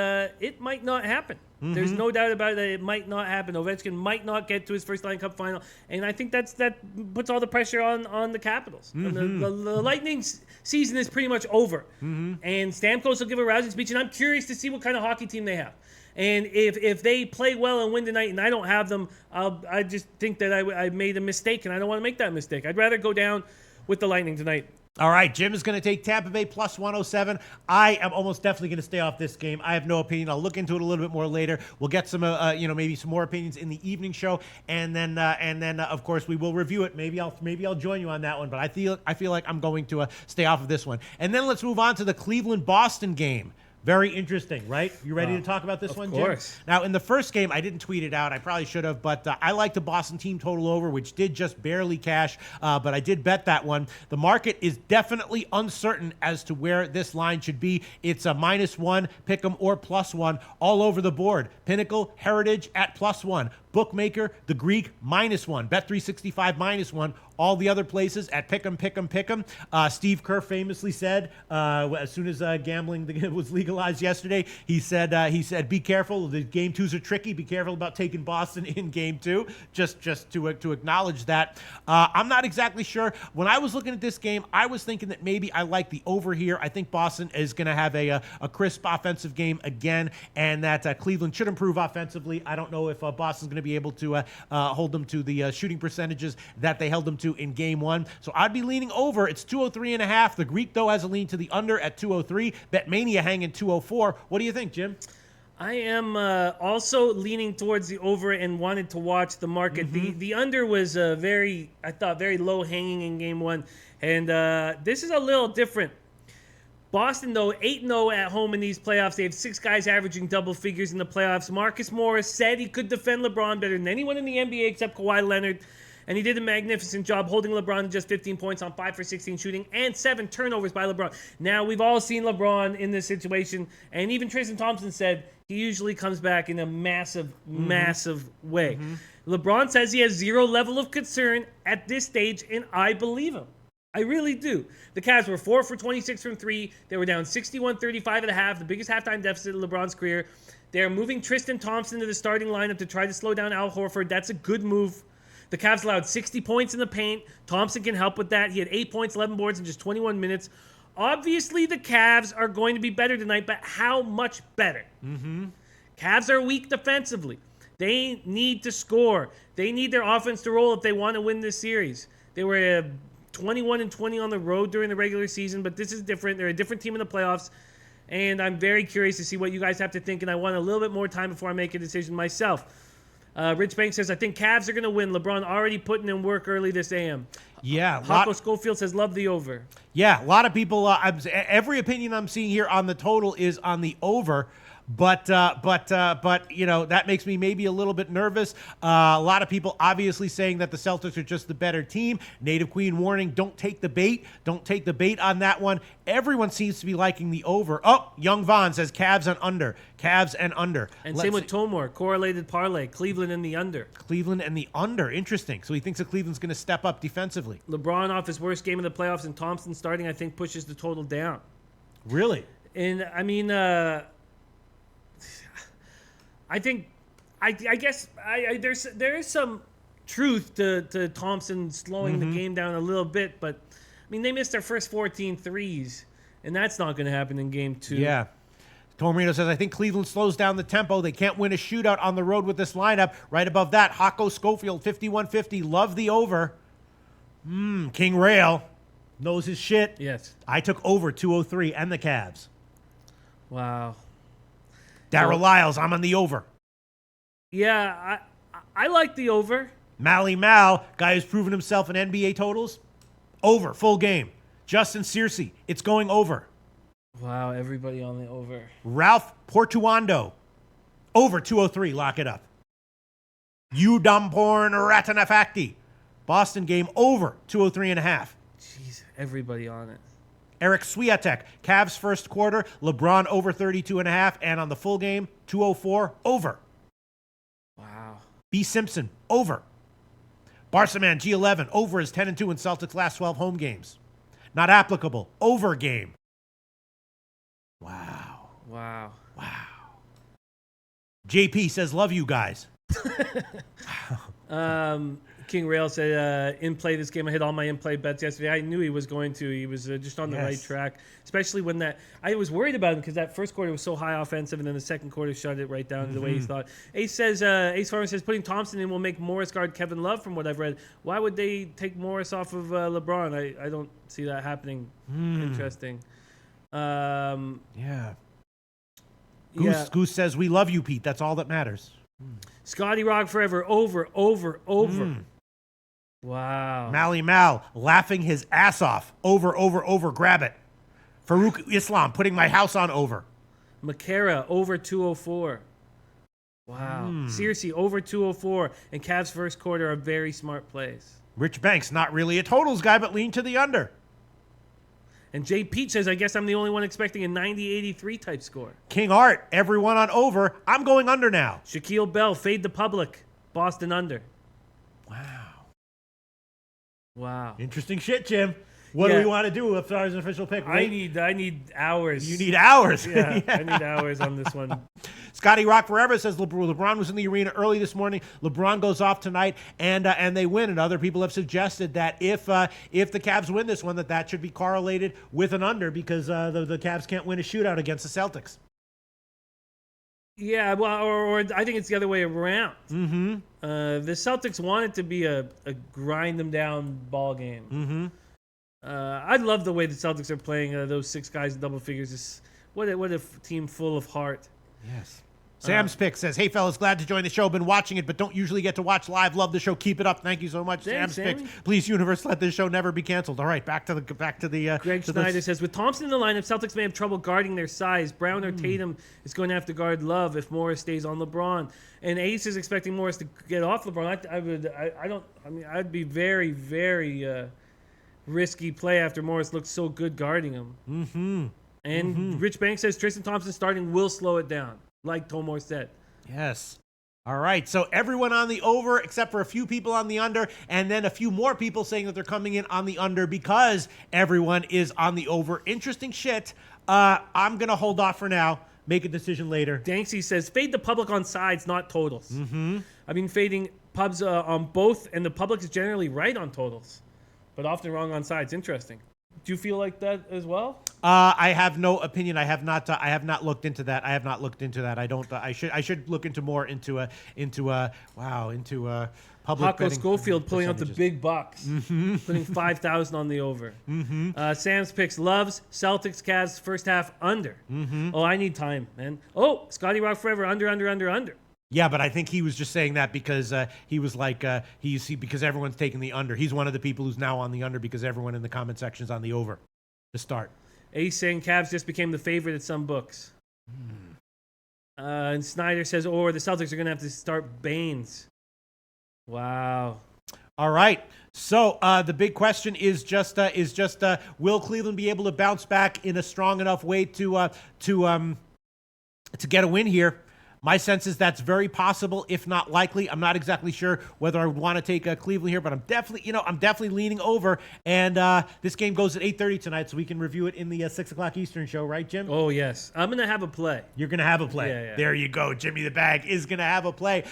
it might not happen. Mm-hmm. There's no doubt about it. It might not happen. Ovechkin might not get to his first Stanley Cup final. And I think that puts all the pressure on the Capitals. Mm-hmm. The Lightning's season is pretty much over. Mm-hmm. And Stamkos will give a rousing speech. And I'm curious to see what kind of hockey team they have. And if they play well and win tonight and I don't have them, I just think that I made a mistake, and I don't want to make that mistake. I'd rather go down with the Lightning tonight. All right, Jim is going to take Tampa Bay plus 107. I am almost definitely going to stay off this game. I have no opinion. I'll look into it a little bit more later. We'll get some, maybe some more opinions in the evening show, and then, of course, we will review it. Maybe I'll join you on that one. But I feel like I'm going to stay off of this one. And then let's move on to the Cleveland-Boston game. Very interesting, right? You ready to talk about this one, Jim? Of course. Now, in the first game, I didn't tweet it out. I probably should have, but I like the Boston team total over, which did just barely cash, but I did bet that one. The market is definitely uncertain as to where this line should be. It's a -1, pick'em, or +1 all over the board. Pinnacle, Heritage at +1. Bookmaker, The Greek, -1. Bet365, -1. All the other places at pick'em, pick'em, pick'em. Steve Kerr famously said, as soon as gambling was legalized yesterday, he said, be careful. The game twos are tricky. Be careful about taking Boston in game two. Just to acknowledge that. I'm not exactly sure. When I was looking at this game, I was thinking that maybe I like the over here. I think Boston is going to have a crisp offensive game again, and that Cleveland should improve offensively. I don't know if Boston's going to be able to hold them to the shooting percentages that they held them to in game one. So I'd be leaning over. It's 203.5. The Greek, though, has a lean to the under at 203. Betmania hanging 204. What do you think, Jim? I am also leaning towards the over and wanted to watch the market. Mm-hmm. The under was very low hanging in game one. And this is a little different. Boston, though, 8-0 at home in these playoffs. They have 6 guys averaging double figures in the playoffs. Marcus Morris said he could defend LeBron better than anyone in the NBA except Kawhi Leonard. And he did a magnificent job holding LeBron to just 15 points on 5 for 16 shooting and 7 turnovers by LeBron. Now, we've all seen LeBron in this situation, and even Tristan Thompson said he usually comes back in a massive way. Mm-hmm. LeBron says he has zero level of concern at this stage, and I believe him. I really do. The Cavs were 4 for 26 from 3. They were down 61-35 at the half, the biggest halftime deficit of LeBron's career. They're moving Tristan Thompson to the starting lineup to try to slow down Al Horford. That's a good move. The Cavs allowed 60 points in the paint. Thompson can help with that. He had 8 points, 11 boards in just 21 minutes. Obviously, the Cavs are going to be better tonight, but how much better? Mm-hmm. Cavs are weak defensively. They need to score. They need their offense to roll if they want to win this series. They were 21-20 on the road during the regular season, but this is different. They're a different team in the playoffs, and I'm very curious to see what you guys have to think, and I want a little bit more time before I make a decision myself. Rich Banks says, I think Cavs are going to win. LeBron already putting in work early this AM. Yeah. Hako Schofield says, love the over. Yeah, a lot of people, every opinion I'm seeing here on the total is on the over. But you know, that makes me maybe a little bit nervous. A lot of people obviously saying that the Celtics are just the better team. Native Queen warning, don't take the bait. Don't take the bait on that one. Everyone seems to be liking the over. Oh, Young Vaughn says Cavs and under. Cavs and under. And same with Tomor, correlated parlay, Cleveland and the under. Cleveland and the under. Interesting. So he thinks that Cleveland's going to step up defensively. LeBron off his worst game of the playoffs, and Thompson starting, I think, pushes the total down. Really? And, I mean, I think, I guess there is some truth to Thompson slowing the game down a little bit, but I mean they missed their first 14 threes, and that's not going to happen in game 2. Yeah. Tormarino says, I think Cleveland slows down the tempo. They can't win a shootout on the road with this lineup. Right above that, Hako Schofield, 51-50. Love the over. King Rail knows his shit. Yes. I took over 203 and the Cavs. Wow. Darryl Lyles, I'm on the over. Yeah, I like the over. Mally Mal, guy who's proven himself in NBA totals, over, full game. Justin Searcy, it's going over. Wow, everybody on the over. Ralph Portuando, over 203, lock it up. Udamporn Ratanafakti, Boston game over 203.5. Jeez, everybody on it. Eric Swiatek, Cavs first quarter, LeBron over 32.5, and on the full game, 204 over. Wow. B. Simpson, over. Barsaman, G11, over is 10-2 in Celtics last 12 home games. Not applicable, over game. Wow. Wow. Wow. JP says, love you guys. King Rail said, in play this game, I hit all my in-play bets yesterday. I knew he was going to. He was just on the right track, especially when I was worried about him because that first quarter was so high offensive, and then the second quarter shut it right down to the way he thought. Ace Farmer says, putting Thompson in will make Morris guard Kevin Love, from what I've read. Why would they take Morris off of LeBron? I don't see that happening. Interesting. Yeah. Goose says, we love you, Pete. That's all that matters. Scotty Rock forever. Over. Wow. Mally Mal laughing his ass off. Over. Grab it. Farouk Islam putting my house on over. Makara over 204. Wow. Seriously, over 204. And Cavs first quarter are very smart plays. Rich Banks, not really a totals guy, but lean to the under. And Jay Pete says, I guess I'm the only one expecting a 90-83 type score. King Art, everyone on over. I'm going under now. Shaquille Bell, fade the public. Boston under. Wow. Interesting shit, Jim. What do we want to do if there's an official pick? I need hours. You need hours. Yeah, I need hours on this one. Scotty Rock Forever says LeBron was in the arena early this morning. LeBron goes off tonight, and they win. And other people have suggested that if the Cavs win this one, that should be correlated with an under because the Cavs can't win a shootout against the Celtics. Yeah, well, or I think it's the other way around. The Celtics want it to be a grind them down ball game. I love the way the Celtics are playing. Those six guys in double figures. What a team full of heart. Yes. Sam's Pick says, hey, fellas, glad to join the show. Been watching it, but don't usually get to watch live. Love the show. Keep it up. Thank you so much, Thanks, Sam's Pick. Please, universe, let this show never be canceled. All right, back to the Greg Schneider says, with Thompson in the lineup, Celtics may have trouble guarding their size. Brown or Tatum is going to have to guard Love if Morris stays on LeBron. And Ace is expecting Morris to get off LeBron. I'd be very, very risky play after Morris looked so good guarding him. And Rich Banks says Tristan Thompson starting will slow it down, like Tomor said. Yes. All right. So everyone on the over, except for a few people on the under, and then a few more people saying that they're coming in on the under because everyone is on the over. Interesting shit. I'm going to hold off for now. Make a decision later. Danksy says, fade the public on sides, not totals. I've been fading pubs on both, and the public is generally right on totals, but often wrong on sides. Interesting. Do you feel like that as well? I have no opinion. I have not looked into that. I don't. I should look into more into public betting. Paco Schofield pulling out the big bucks, putting 5,000 on the over. Sam's picks Loves Celtics Cavs first half under. Oh, I need time, man. Oh, Scotty Rock forever under. Yeah, but I think he was just saying that because he was like because everyone's taking the under. He's one of the people who's now on the under because everyone in the comment section's on the over to start. Ace saying Cavs just became the favorite at some books. And Snyder says, the Celtics are going to have to start Baines. Wow. All right. So the big question is just will Cleveland be able to bounce back in a strong enough way to get a win here? My sense is that's very possible, if not likely. I'm not exactly sure whether I want to take Cleveland here, but I'm definitely leaning over. And this game goes at 8:30 tonight, so we can review it in the 6 o'clock Eastern show, right, Jim? Oh, yes. I'm going to have a play. You're going to have a play. Yeah. There you go. Jimmy the Bag is going to have a play.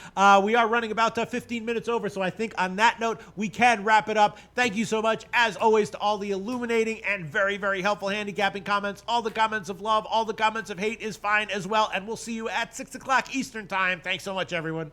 We are running about 15 minutes over, so I think on that note, we can wrap it up. Thank you so much, as always, to all the illuminating and very, very helpful handicapping comments. All the comments of love, all the comments of hate is fine as well, and we'll see you at 6 o'clock Eastern time. Thanks so much, everyone.